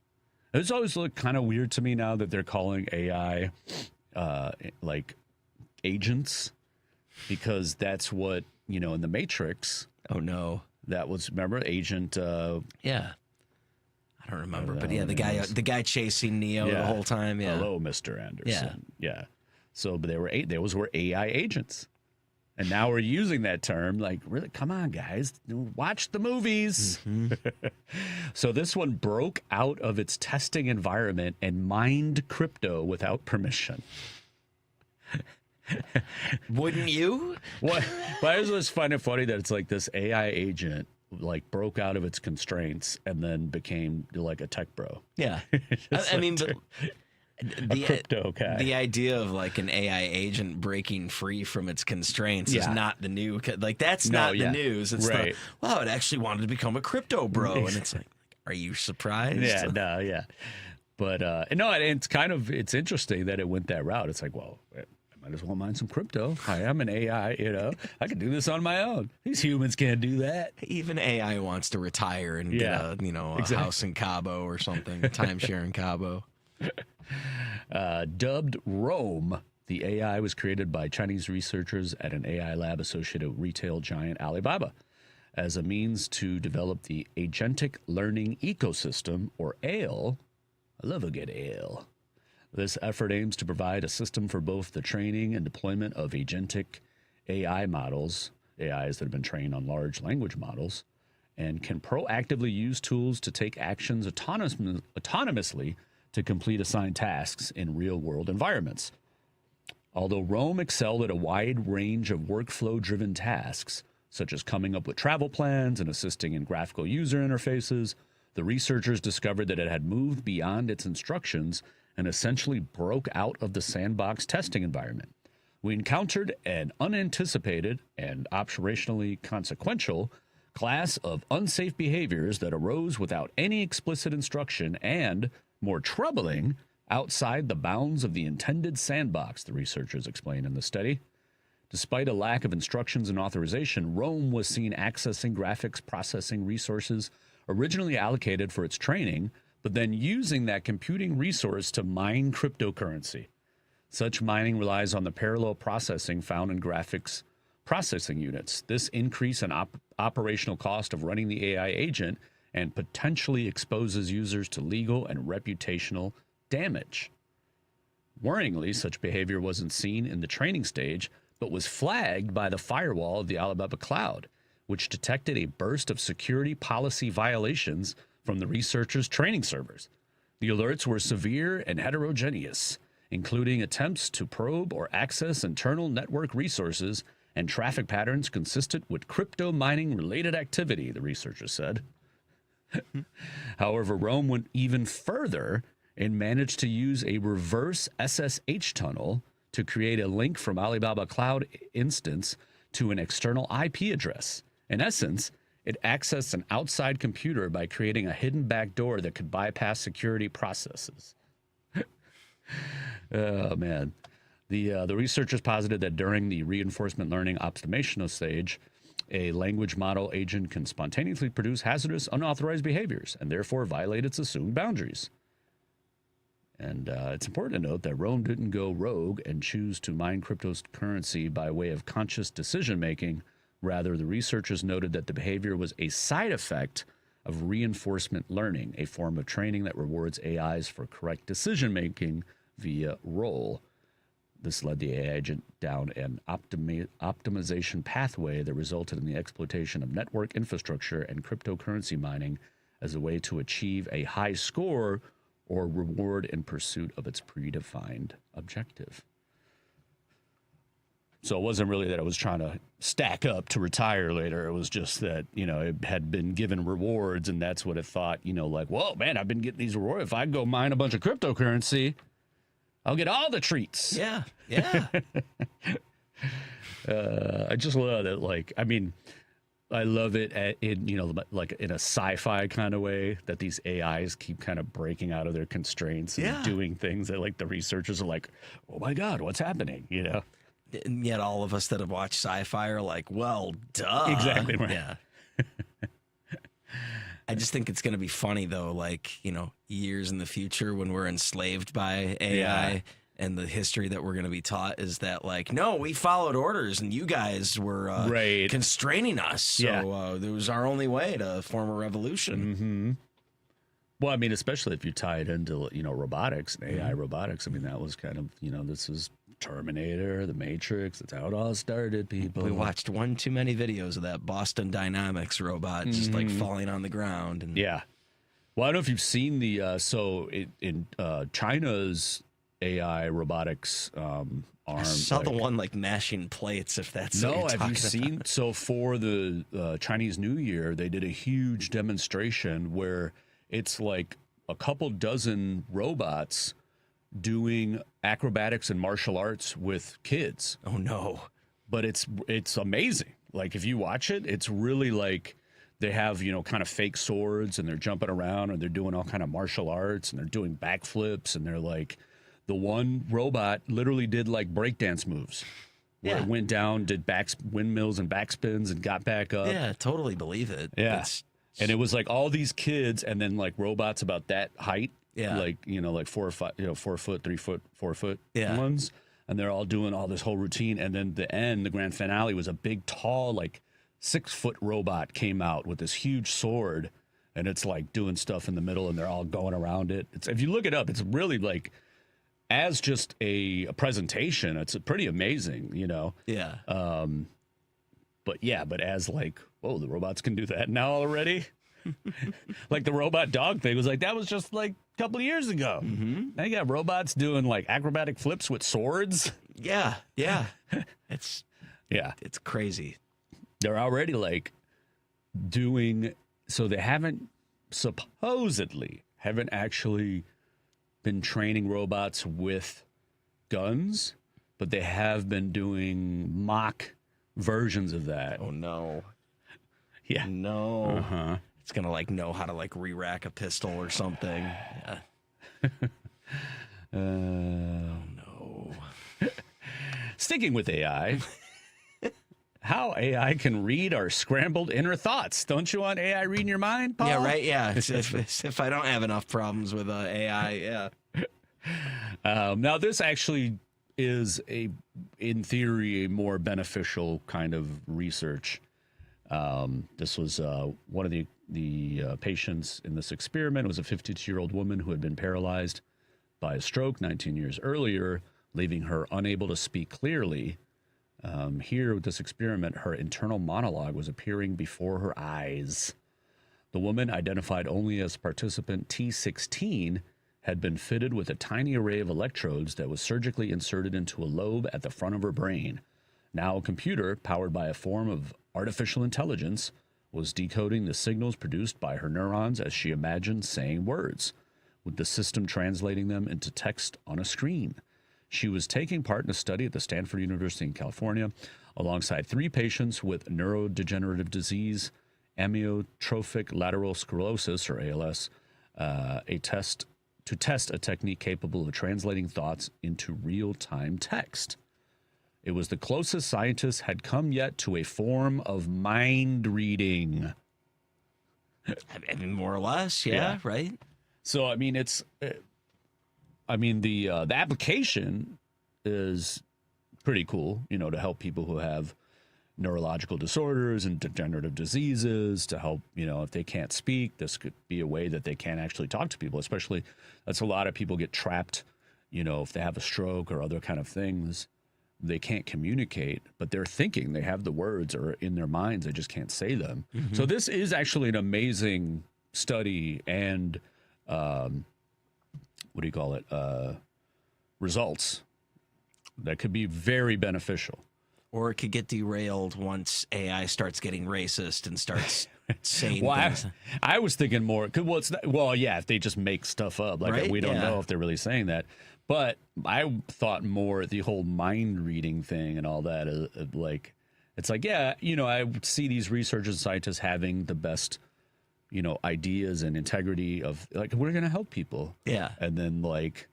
[SPEAKER 3] It's always looked kind of weird to me now that they're calling AI like agents, because that's what, in the Matrix.
[SPEAKER 4] Oh, no.
[SPEAKER 3] That was, remember, Agent.
[SPEAKER 4] Yeah. I don't remember, but yeah, the guy chasing Neo the whole time. Yeah.
[SPEAKER 3] Hello, Mr. Anderson. Yeah. So, but those were AI agents, and now we're using that term. Like, really, come on, guys, watch the movies. Mm-hmm. So this one broke out of its testing environment and mined crypto without permission.
[SPEAKER 4] Wouldn't you?
[SPEAKER 3] What? But I just find it funny that it's like this AI agent like broke out of its constraints and then became like a tech bro.
[SPEAKER 4] Yeah, I mean,
[SPEAKER 3] a crypto guy.
[SPEAKER 4] The idea of like an AI agent breaking free from its constraints is not the new. Like that's not the news. It's
[SPEAKER 3] right.
[SPEAKER 4] It actually wanted to become a crypto bro, and it's like, are you surprised?
[SPEAKER 3] Yeah. But it's interesting that it went that route. It's like, well, might as well mine some crypto. I am an AI, I can do this on my own. These humans can't do that.
[SPEAKER 4] Even AI wants to retire and get a house in Cabo or something, a timeshare in Cabo.
[SPEAKER 3] Dubbed Rome, the AI was created by Chinese researchers at an AI lab associated with retail giant Alibaba as a means to develop the agentic learning ecosystem, or ALE. I love a good ALE. This effort aims to provide a system for both the training and deployment of agentic AI models, AIs that have been trained on large language models, and can proactively use tools to take actions autonomously to complete assigned tasks in real-world environments. Although Rome excelled at a wide range of workflow-driven tasks, such as coming up with travel plans and assisting in graphical user interfaces, the researchers discovered that it had moved beyond its instructions and essentially broke out of the sandbox testing environment. We encountered an unanticipated and operationally consequential class of unsafe behaviors that arose without any explicit instruction and, more troubling, outside the bounds of the intended sandbox, the researchers explained in the study. Despite a lack of instructions and authorization, Rome was seen accessing graphics processing resources originally allocated for its training, but then using that computing resource to mine cryptocurrency. Such mining relies on the parallel processing found in graphics processing units. This increase in operational cost of running the AI agent and potentially exposes users to legal and reputational damage. Worryingly, such behavior wasn't seen in the training stage, but was flagged by the firewall of the Alibaba cloud, which detected a burst of security policy violations from the researchers' training servers. The alerts were severe and heterogeneous, including attempts to probe or access internal network resources and traffic patterns consistent with crypto mining related activity, the researchers said. However, Rome went even further and managed to use a reverse SSH tunnel to create a link from Alibaba Cloud instance to an external IP address. In essence, it accessed an outside computer by creating a hidden backdoor that could bypass security processes. Oh, man. The researchers posited that during the reinforcement learning optimizational stage, a language model agent can spontaneously produce hazardous, unauthorized behaviors and therefore violate its assumed boundaries. And it's important to note that Rome didn't go rogue and choose to mine cryptocurrency by way of conscious decision-making. Rather, the researchers noted that the behavior was a side effect of reinforcement learning, a form of training that rewards AIs for correct decision-making via role. This led the AI agent down an optimization pathway that resulted in the exploitation of network infrastructure and cryptocurrency mining as a way to achieve a high score or reward in pursuit of its predefined objective. So it wasn't really that it was trying to stack up to retire later. It was just that, you know, it had been given rewards, and that's what it thought, you know, like, whoa, man, I've been getting these rewards. If I go mine a bunch of cryptocurrency, I'll get all the treats.
[SPEAKER 4] Yeah, yeah.
[SPEAKER 3] I just love it. Like, I mean, I love it in, you know, like in a sci-fi kind of way that these AIs keep kind of breaking out of their constraints and doing things that like the researchers are like, oh my God, what's happening? You know?
[SPEAKER 4] And yet all of us that have watched sci-fi are like, well, duh.
[SPEAKER 3] Exactly right.
[SPEAKER 4] Yeah. I just think it's going to be funny, though, like, you know, years in the future when we're enslaved by AI and the history that we're going to be taught is that, like, no, we followed orders and you guys were constraining us. So it was our only way to form a revolution.
[SPEAKER 3] Mm-hmm. Well, I mean, especially if you tie it into, you know, robotics and AI robotics. I mean, that was kind of, you know, this is Terminator, The Matrix. That's how it all started, people.
[SPEAKER 4] We watched one too many videos of that Boston Dynamics robot just like falling on the ground. And
[SPEAKER 3] yeah. Well, I don't know if you've seen the, in China's AI robotics arm.
[SPEAKER 4] I saw the one like mashing plates, if that's
[SPEAKER 3] no,
[SPEAKER 4] what you're
[SPEAKER 3] have you
[SPEAKER 4] talking
[SPEAKER 3] seen?
[SPEAKER 4] about.
[SPEAKER 3] So for the Chinese New Year, they did a huge demonstration where it's like a couple dozen robots doing acrobatics and martial arts with kids.
[SPEAKER 4] Oh no.
[SPEAKER 3] But it's amazing. Like if you watch it, it's really like they have, you know, kind of fake swords and they're jumping around and they're doing all kind of martial arts and they're doing backflips and they're like, the one robot literally did like breakdance moves. Where it went down, did windmills and backspins and got back up.
[SPEAKER 4] Yeah, totally believe it.
[SPEAKER 3] Yeah. And it was like all these kids and then like robots about that height.
[SPEAKER 4] Yeah.
[SPEAKER 3] Like, you know, like 4 or 5, you know, 4 foot, 3 foot, 4 foot
[SPEAKER 4] Yeah.
[SPEAKER 3] ones. And they're all doing all this whole routine. And then the grand finale was a big, tall, like 6 foot robot came out with this huge sword. And it's like doing stuff in the middle and they're all going around it. If you look it up, it's really like, as just a presentation, it's pretty amazing, you know?
[SPEAKER 4] Yeah.
[SPEAKER 3] But as like, whoa, the robots can do that now already? Like the robot dog thing was like, that was just like a couple of years ago. Mm-hmm. Now you got robots doing like acrobatic flips with swords.
[SPEAKER 4] Yeah. It's crazy.
[SPEAKER 3] They're already like doing, so they haven't actually been training robots with guns, but they have been doing mock versions of that.
[SPEAKER 4] Oh no.
[SPEAKER 3] Yeah.
[SPEAKER 4] No.
[SPEAKER 3] Uh-huh.
[SPEAKER 4] It's gonna like know how to like re-rack a pistol or something. Yeah.
[SPEAKER 3] Oh no. Sticking with AI, how AI can read our scrambled inner thoughts. Don't you want AI reading your mind, Paul?
[SPEAKER 4] Yeah, right. Yeah. if I don't have enough problems with AI, yeah.
[SPEAKER 3] Now, this actually is in theory, a more beneficial kind of research. This was one of the patients in this experiment. It was a 52-year-old woman who had been paralyzed by a stroke 19 years earlier, leaving her unable to speak clearly. Here with this experiment, her internal monologue was appearing before her eyes. The woman, identified only as participant T16, had been fitted with a tiny array of electrodes that was surgically inserted into a lobe at the front of her brain. Now a computer, powered by a form of artificial intelligence, was decoding the signals produced by her neurons as she imagined saying words, with the system translating them into text on a screen. She was taking part in a study at the Stanford University in California alongside 3 patients with neurodegenerative disease, amyotrophic lateral sclerosis, or ALS, to test a technique capable of translating thoughts into real-time text. It was the closest scientists had come yet to a form of mind reading.
[SPEAKER 4] I mean, more or less, yeah. Right?
[SPEAKER 3] So, I mean, the application is pretty cool, to help people who have neurological disorders and degenerative diseases, to help, if they can't speak, this could be a way that they can actually talk to people, especially that's a lot of people get trapped, if they have a stroke or other kind of things, they can't communicate, but they're thinking, they have the words or in their minds, they just can't say them. Mm-hmm. So this is actually an amazing study and, results that could be very beneficial.
[SPEAKER 4] Or it could get derailed once AI starts getting racist and starts saying things.
[SPEAKER 3] I was thinking more, if they just make stuff up. Like,
[SPEAKER 4] right?
[SPEAKER 3] We don't know if they're really saying that. But I thought more the whole mind reading thing and all that. I see these researchers and scientists having the best, ideas and integrity of, like, we're going to help people.
[SPEAKER 4] Yeah.
[SPEAKER 3] And then, DHS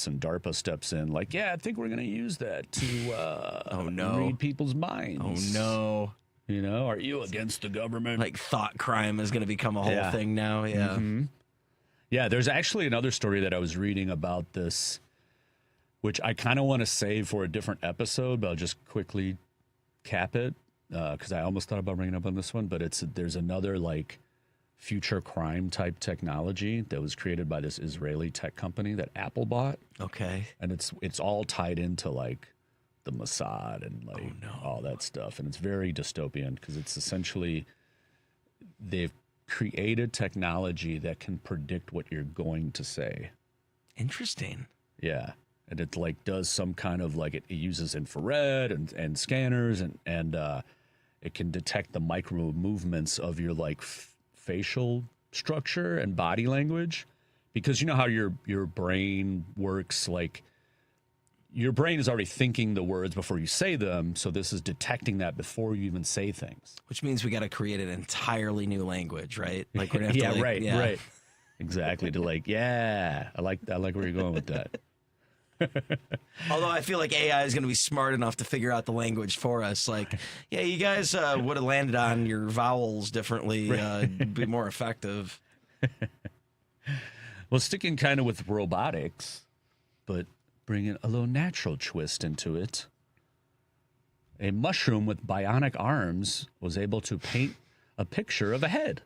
[SPEAKER 3] and DARPA steps in, I think we're going to use that to read people's minds.
[SPEAKER 4] Oh, no.
[SPEAKER 3] Are you against the government?
[SPEAKER 4] Like, thought crime is going to become a whole thing now. Yeah.
[SPEAKER 3] Mm-hmm. Yeah, there's actually another story that I was reading about this, which I kind of want to save for a different episode, but I'll just quickly cap it because I almost thought about bringing it up on this one. But there's another future crime type technology that was created by this Israeli tech company that Apple bought.
[SPEAKER 4] Okay,
[SPEAKER 3] and it's all tied into the Mossad and all that stuff, and it's very dystopian because it's essentially they've created technology that can predict what you're going to say.
[SPEAKER 4] Interesting.
[SPEAKER 3] Yeah. And it does some kind of it uses infrared and scanners and it can detect the micro movements of your facial structure and body language, because you know how your brain works, your brain is already thinking the words before you say them, so this is detecting that before you even say things.
[SPEAKER 4] Which means we got to create an entirely new language, right? We're gonna have to
[SPEAKER 3] right. Exactly. To I like where you're going with that.
[SPEAKER 4] Although I feel like AI is going to be smart enough to figure out the language for us. You guys would have landed on your vowels differently, be more effective.
[SPEAKER 3] Well, sticking kind of with robotics, but bringing a little natural twist into it. A mushroom with bionic arms was able to paint a picture of a head.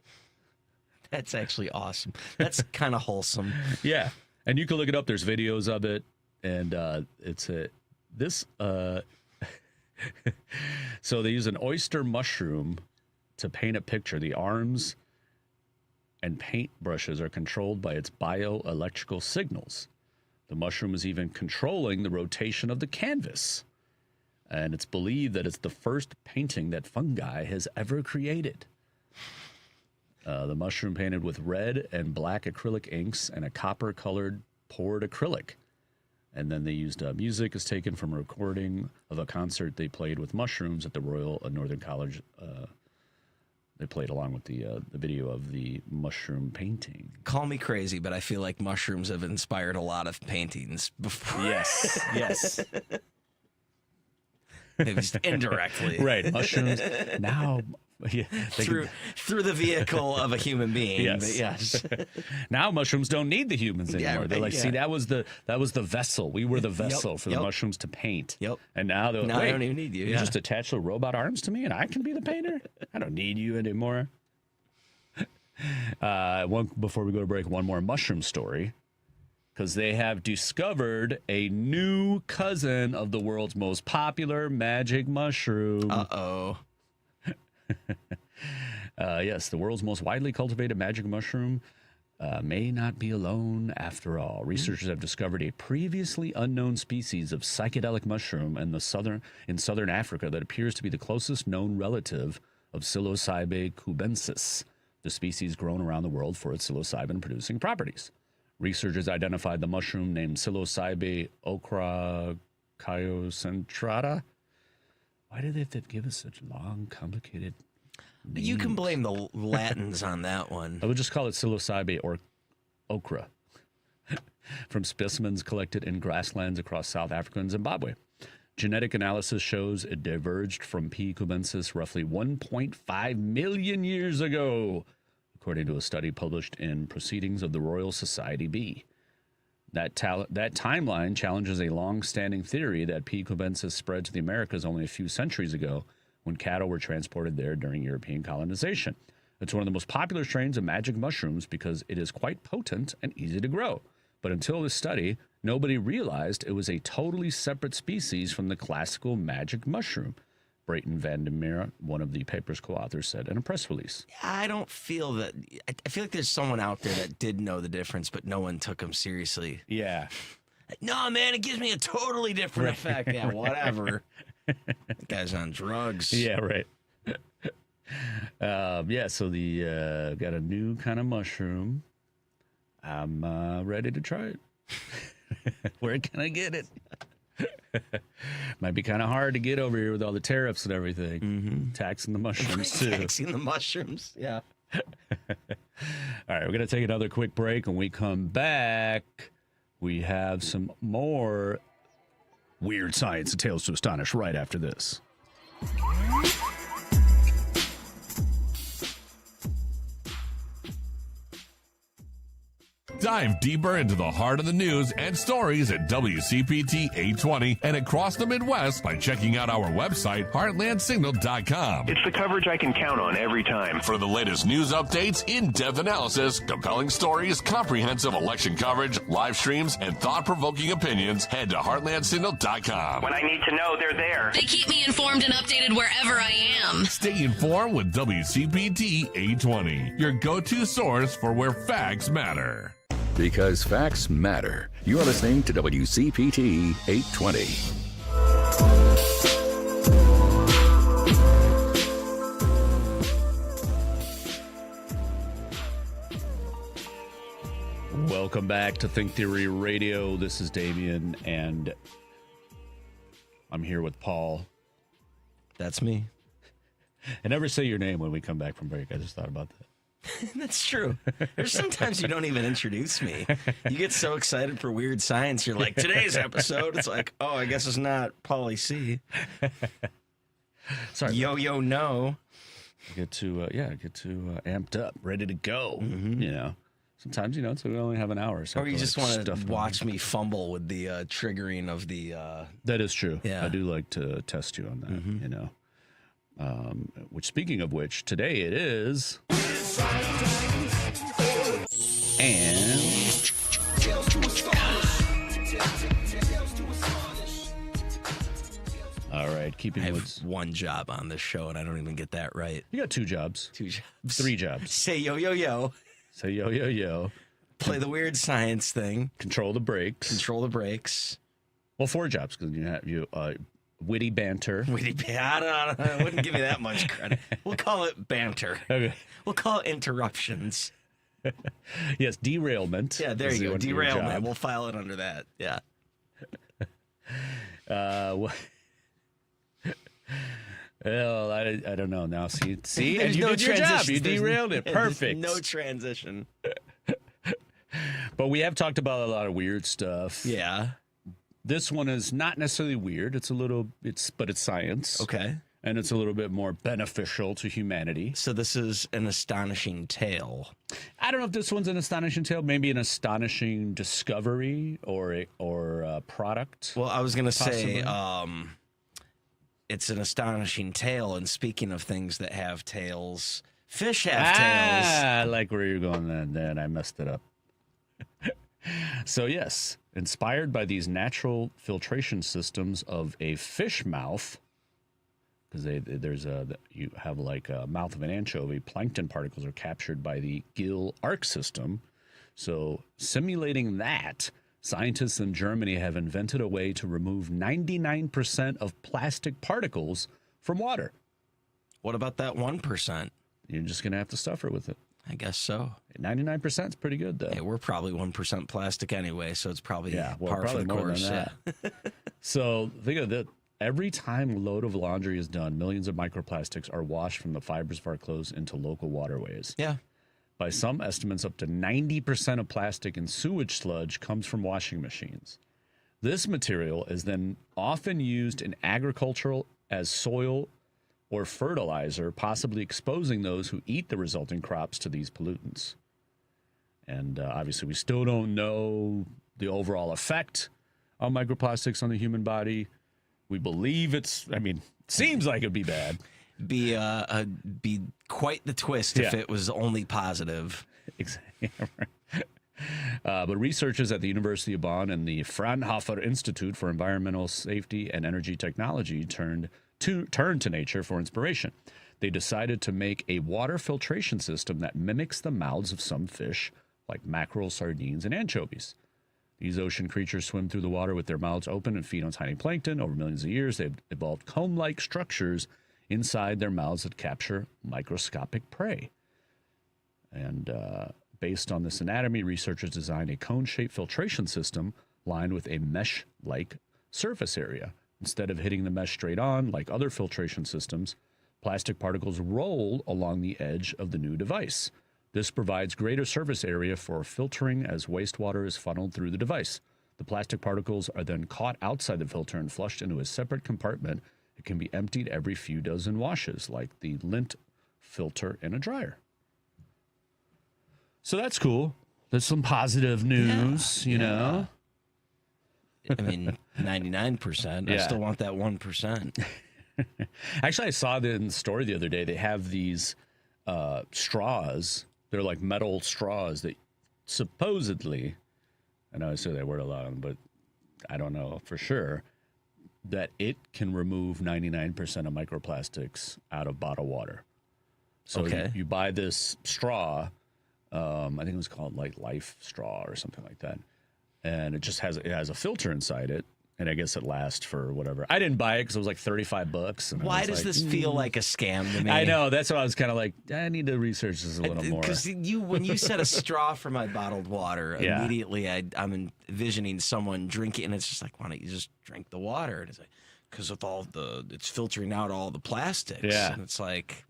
[SPEAKER 4] That's actually awesome. That's kind of wholesome.
[SPEAKER 3] Yeah. And you can look it up. There's videos of it. And so they use an oyster mushroom to paint a picture. The arms and paint brushes are controlled by its bioelectrical signals. The mushroom is even controlling the rotation of the canvas. And it's believed that it's the first painting that fungi has ever created. The mushroom painted with red and black acrylic inks and a copper-colored poured acrylic. And then they used music is taken from a recording of a concert they played with mushrooms at the Royal Northern College. They played along with the video of the mushroom painting.
[SPEAKER 4] Call me crazy, but I feel like mushrooms have inspired a lot of paintings before.
[SPEAKER 3] Yes.
[SPEAKER 4] Maybe just indirectly.
[SPEAKER 3] Right, mushrooms. Now, yeah,
[SPEAKER 4] through the vehicle of a human being.
[SPEAKER 3] Yes.
[SPEAKER 4] But yes.
[SPEAKER 3] Now mushrooms don't need the humans anymore.
[SPEAKER 4] Yeah,
[SPEAKER 3] They're like,
[SPEAKER 4] yeah.
[SPEAKER 3] see, that was the vessel. We were the vessel for the
[SPEAKER 4] yep.
[SPEAKER 3] mushrooms to paint.
[SPEAKER 4] Yep.
[SPEAKER 3] And now they're like,
[SPEAKER 4] Now I
[SPEAKER 3] wait,
[SPEAKER 4] don't even need you.
[SPEAKER 3] You
[SPEAKER 4] Yeah.
[SPEAKER 3] just attach the robot arms to me and I can be the painter? I don't need you anymore. Before we go to break, one more mushroom story. Because they have discovered a new cousin of the world's most popular magic mushroom.
[SPEAKER 4] Uh-oh.
[SPEAKER 3] Yes, the world's most widely cultivated magic mushroom may not be alone after all. Researchers have discovered a previously unknown species of psychedelic mushroom in southern Africa that appears to be the closest known relative of Psilocybe cubensis, the species grown around the world for its psilocybin-producing properties. Researchers identified the mushroom named Psilocybe ochraciocentrata. Why did they have to give us such long, complicated names?
[SPEAKER 4] You can blame the Latins on that one.
[SPEAKER 3] I would just call it Psilocybe or ochra from specimens collected in grasslands across South Africa and Zimbabwe. Genetic analysis shows it diverged from P. cubensis roughly 1.5 million years ago, according to a study published in Proceedings of the Royal Society B. That timeline challenges a long-standing theory that P. cubensis spread to the Americas only a few centuries ago when cattle were transported there during European colonization. It's one of the most popular strains of magic mushrooms because it is quite potent and easy to grow. But until this study, nobody realized it was a totally separate species from the classical magic mushroom. Brayton Vandermeer, one of the paper's co-authors, said in a press release.
[SPEAKER 4] I don't feel that. I feel like there's someone out there that did know the difference, but no one took him seriously.
[SPEAKER 3] Yeah.
[SPEAKER 4] No, man, it gives me a totally different effect. Yeah, whatever. That guy's on drugs.
[SPEAKER 3] Yeah, right. So the got a new kind of mushroom. I'm ready to try it. Where can I get it? Might be kind of hard to get over here with all the tariffs and everything. Mm-hmm. Taxing the mushrooms, too.
[SPEAKER 4] Taxing the mushrooms, yeah.
[SPEAKER 3] All right, we're going to take another quick break. When we come back, we have some more weird science and tales to astonish right after this.
[SPEAKER 7] Dive deeper into the heart of the news and stories at WCPT 820 and across the Midwest by checking out our website, heartlandsignal.com.
[SPEAKER 8] It's the coverage I can count on every time.
[SPEAKER 7] For the latest news updates, in-depth analysis, compelling stories, comprehensive election coverage, live streams, and thought-provoking opinions, head to heartlandsignal.com.
[SPEAKER 8] When I need to know, they're there.
[SPEAKER 9] They keep me informed and updated wherever I am.
[SPEAKER 7] Stay informed with WCPT 820, your go-to source for where facts matter.
[SPEAKER 6] Because facts matter. You're listening to WCPT 820.
[SPEAKER 3] Welcome back to Think Theory Radio. This is Damien, and I'm here with Paul.
[SPEAKER 4] That's me.
[SPEAKER 3] I never say your name when we come back from break. I just thought about that.
[SPEAKER 4] That's true. There's sometimes you don't even introduce me. You get so excited for weird science. You're like, today's episode. It's like, oh, I guess it's not Pauly C.
[SPEAKER 3] Sorry.
[SPEAKER 4] Yo, no.
[SPEAKER 3] Get to amped up, ready to go. Mm-hmm. You know, sometimes so we only have an hour. So
[SPEAKER 4] or you just want to watch me fumble with the triggering of the.
[SPEAKER 3] That is true.
[SPEAKER 4] Yeah.
[SPEAKER 3] I do like to test you on that. Mm-hmm. Which, speaking of which, today it is. And all right, keeping
[SPEAKER 4] I have
[SPEAKER 3] with
[SPEAKER 4] one job on this show, and I don't even get that right.
[SPEAKER 3] You got 2 jobs.
[SPEAKER 4] 2 jobs.
[SPEAKER 3] 3 jobs.
[SPEAKER 4] Say yo, yo, yo.
[SPEAKER 3] Say yo, yo, yo.
[SPEAKER 4] Play the weird science thing.
[SPEAKER 3] Control the brakes.
[SPEAKER 4] Control the brakes.
[SPEAKER 3] Well, 4 jobs because you have witty banter.
[SPEAKER 4] I wouldn't give you that much credit. We'll call it banter.
[SPEAKER 3] Okay.
[SPEAKER 4] We'll call it interruptions.
[SPEAKER 3] Yes, derailment.
[SPEAKER 4] Yeah, there you go. Derailment. We'll file it under that. Yeah.
[SPEAKER 3] Well, I don't know now. See, and you
[SPEAKER 4] no
[SPEAKER 3] did your job. You derailed it. Perfect.
[SPEAKER 4] No transition.
[SPEAKER 3] But we have talked about a lot of weird stuff.
[SPEAKER 4] Yeah.
[SPEAKER 3] This one is not necessarily weird. But it's science.
[SPEAKER 4] Okay.
[SPEAKER 3] And it's a little bit more beneficial to humanity.
[SPEAKER 4] So this is an astonishing tale.
[SPEAKER 3] I don't know if this one's an astonishing tale. Maybe an astonishing discovery or a product.
[SPEAKER 4] Well, I was going to say it's an astonishing tale. And speaking of things that have tails, fish have tails.
[SPEAKER 3] I like where you're going then. I messed it up. So yes, inspired by these natural filtration systems of a fish mouth, because you have like a mouth of an anchovy, plankton particles are captured by the gill arc system. So simulating that, scientists in Germany have invented a way to remove 99% of plastic particles from water.
[SPEAKER 4] What about that 1%?
[SPEAKER 3] You're just going to have to suffer with it.
[SPEAKER 4] I guess so.
[SPEAKER 3] 99% is pretty good, though.
[SPEAKER 4] Hey, we're probably 1% plastic anyway, so it's probably par
[SPEAKER 3] probably
[SPEAKER 4] for the
[SPEAKER 3] more
[SPEAKER 4] course.
[SPEAKER 3] Than that. So think of that. Every time a load of laundry is done, millions of microplastics are washed from the fibers of our clothes into local waterways.
[SPEAKER 4] Yeah.
[SPEAKER 3] By some estimates, up to 90% of plastic in sewage sludge comes from washing machines. This material is then often used in agricultural as soil or fertilizer, possibly exposing those who eat the resulting crops to these pollutants. And obviously, we still don't know the overall effect of microplastics on the human body. We believe seems like it'd be bad.
[SPEAKER 4] Be quite the twist if it was only positive.
[SPEAKER 3] Exactly. But researchers at the University of Bonn and the Fraunhofer Institute for Environmental Safety and Energy Technology turned to nature for inspiration. They decided to make a water filtration system that mimics the mouths of some fish, like mackerel, sardines, and anchovies. These ocean creatures swim through the water with their mouths open and feed on tiny plankton. Over millions of years, they've evolved comb-like structures inside their mouths that capture microscopic prey. And based on this anatomy, researchers designed a cone-shaped filtration system lined with a mesh-like surface area. Instead of hitting the mesh straight on, like other filtration systems, plastic particles roll along the edge of the new device. This provides greater surface area for filtering as wastewater is funneled through the device. The plastic particles are then caught outside the filter and flushed into a separate compartment. It can be emptied every few dozen washes, like the lint filter in a dryer. So that's cool. There's some positive news, you know?
[SPEAKER 4] I mean, 99%. I still want that 1%.
[SPEAKER 3] Actually, I saw in the story the other day, they have these straws. They're like metal straws that supposedly, I know I say that word a lot, but I don't know for sure, that it can remove 99% of microplastics out of bottled water. So you buy this straw, I think it was called like Life Straw or something like that. And it just has a filter inside it, and I guess it lasts for whatever. I didn't buy it because it was like $35. And
[SPEAKER 4] why does this feel like a scam to me?
[SPEAKER 3] I know, that's what I was kind of like. I need to research this a little more.
[SPEAKER 4] Because when you said a straw for my bottled water, immediately I'm envisioning someone drinking, and it's just like, why don't you just drink the water? And it's like, because it's filtering out all the plastics.
[SPEAKER 3] Yeah,
[SPEAKER 4] and it's like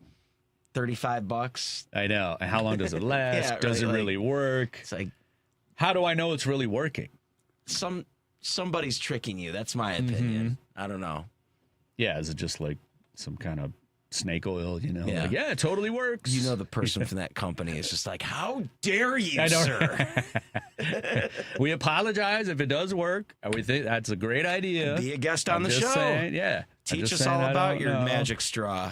[SPEAKER 4] $35.
[SPEAKER 3] I know. And how long does it last? Does it really work?
[SPEAKER 4] It's like,
[SPEAKER 3] how do I know it's really working?
[SPEAKER 4] Somebody's tricking you. That's my opinion. I don't know.
[SPEAKER 3] Yeah, is it just like some kind of snake oil, you know?
[SPEAKER 4] Yeah,
[SPEAKER 3] like, it totally works.
[SPEAKER 4] You know, the person from that company is just like, how dare you, sir?
[SPEAKER 3] We apologize if it does work. We think that's a great idea.
[SPEAKER 4] Be a guest on the show.
[SPEAKER 3] Saying, yeah.
[SPEAKER 4] Teach us all about your magic straw.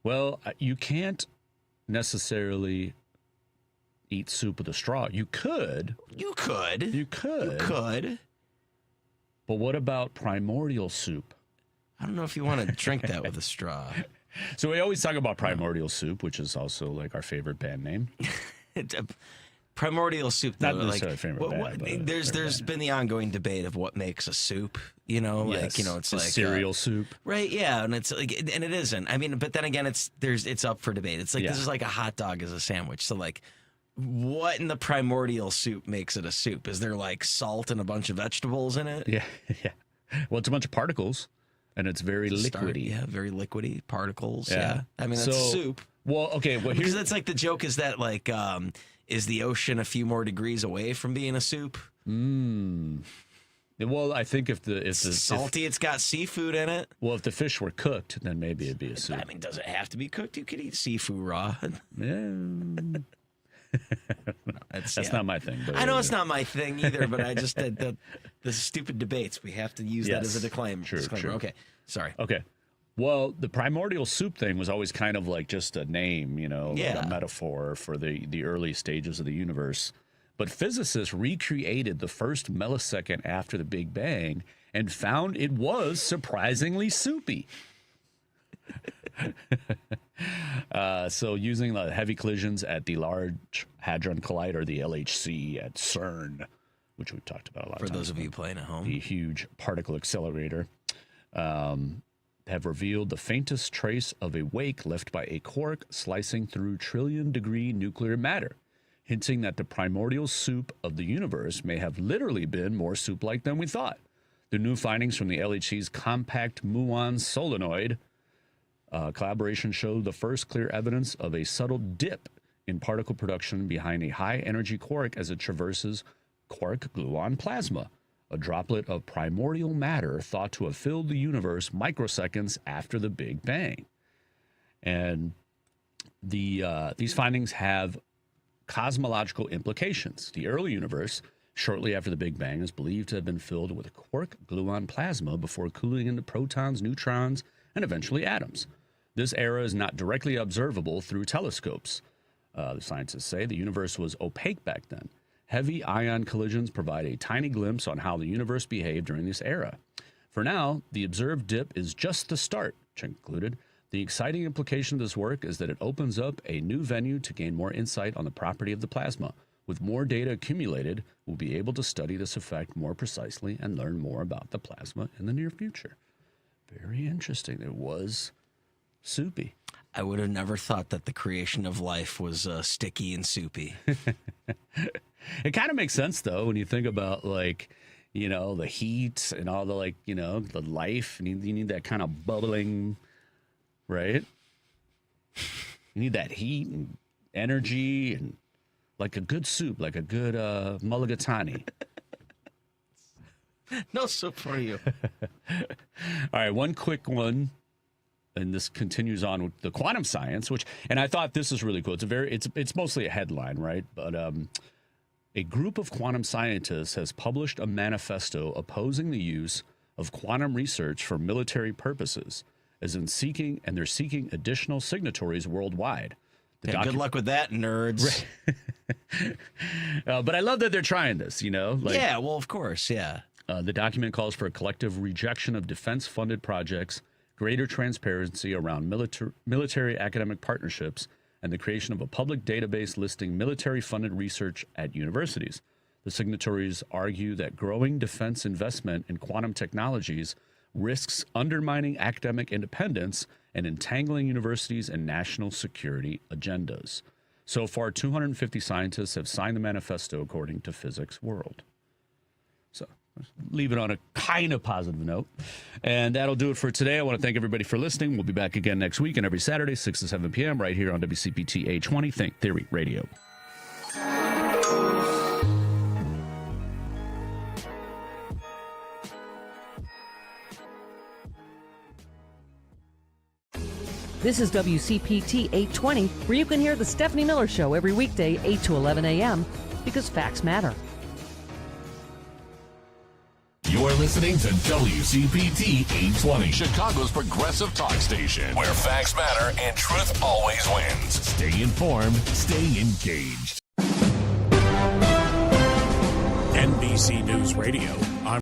[SPEAKER 3] Well, you can't necessarily eat soup with a straw. You could. But what about primordial soup?
[SPEAKER 4] I don't know if you want to drink that with a straw.
[SPEAKER 3] So we always talk about primordial soup, which is also like our favorite band name.
[SPEAKER 4] Primordial soup, though,
[SPEAKER 3] not necessarily favorite band,
[SPEAKER 4] there's been the ongoing debate of what makes a soup. You know,
[SPEAKER 3] yes,
[SPEAKER 4] it's like
[SPEAKER 3] cereal soup,
[SPEAKER 4] right? Yeah, and it's like, and it isn't. I mean, but then again, it's up for debate. It's like this is like a hot dog as a sandwich. So like, what in the primordial soup makes it a soup? Is there like salt and a bunch of vegetables in it?
[SPEAKER 3] Yeah. Well, it's a bunch of particles, and it's very liquidy.
[SPEAKER 4] Yeah, very liquidy particles. Yeah. I mean, that's soup.
[SPEAKER 3] Well, okay. Well,
[SPEAKER 4] because that's like the joke is that like Is the ocean a few more degrees away from being a soup?
[SPEAKER 3] Well, I think if it's
[SPEAKER 4] salty, it's got seafood in it.
[SPEAKER 3] Well, if the fish were cooked, then maybe it'd be a soup.
[SPEAKER 4] I mean, does it have to be cooked? You could eat seafood raw.
[SPEAKER 3] Yeah. That's not my thing. But
[SPEAKER 4] I know it's not my thing either, but I just the stupid debates. We have to use that as a disclaimer.
[SPEAKER 3] True.
[SPEAKER 4] Okay, sorry.
[SPEAKER 3] Okay. Well, the primordial soup thing was always kind of like just a name, like a metaphor for the early stages of the universe. But physicists recreated the first millisecond after the Big Bang and found it was surprisingly soupy. So using the heavy collisions at the Large Hadron Collider, the LHC at CERN, which we've talked about a lot
[SPEAKER 4] for those of you playing at home,
[SPEAKER 3] the huge particle accelerator, have revealed the faintest trace of a wake left by a quark slicing through trillion-degree nuclear matter, hinting that the primordial soup of the universe may have literally been more soup-like than we thought. The new findings from the LHC's compact muon solenoid collaboration showed the first clear evidence of a subtle dip in particle production behind a high-energy quark as it traverses quark-gluon plasma, a droplet of primordial matter thought to have filled the universe microseconds after the Big Bang. And these findings have cosmological implications. The early universe, shortly after the Big Bang, is believed to have been filled with quark-gluon plasma before cooling into protons, neutrons, and eventually atoms. This era is not directly observable through telescopes. The scientists say the universe was opaque back then. Heavy ion collisions provide a tiny glimpse on how the universe behaved during this era. For now, the observed dip is just the start, Cheng concluded. The exciting implication of this work is that it opens up a new venue to gain more insight on the property of the plasma. With more data accumulated, we'll be able to study this effect more precisely and learn more about the plasma in the near future. Very interesting. It was soupy.
[SPEAKER 4] I would have never thought that the creation of life was sticky and soupy.
[SPEAKER 3] It kind of makes sense, though, when you think about, the heat and all the, the life. You need that kind of bubbling, right? You need that heat and energy and like a good soup, like a good mulligatawny.
[SPEAKER 4] No soup for you.
[SPEAKER 3] All right, one quick one. And this continues on with the quantum science, and I thought this is really cool. It's mostly a headline, right? But a group of quantum scientists has published a manifesto opposing the use of quantum research for military purposes, they're seeking additional signatories worldwide.
[SPEAKER 4] Good luck with that, nerds.
[SPEAKER 3] But I love that they're trying this,
[SPEAKER 4] yeah, well, of course, yeah.
[SPEAKER 3] The document calls for a collective rejection of defense-funded projects, greater transparency around military academic partnerships, and the creation of a public database listing military-funded research at universities. The signatories argue that growing defense investment in quantum technologies risks undermining academic independence and entangling universities and national security agendas. So far, 250 scientists have signed the manifesto, according to Physics World. So leave it on a kind of positive note. And that'll do it for today. I want to thank everybody for listening. We'll be back again next week and every Saturday, 6 to 7 p.m. right here on WCPT 820 Think Theory Radio.
[SPEAKER 10] This is WCPT 820, where you can hear the Stephanie Miller Show every weekday, 8 to 11 a.m., because facts matter.
[SPEAKER 7] You're listening to WCPT 820, Chicago's progressive talk station, where facts matter and truth always wins. Stay informed, stay engaged.
[SPEAKER 11] NBC News Radio.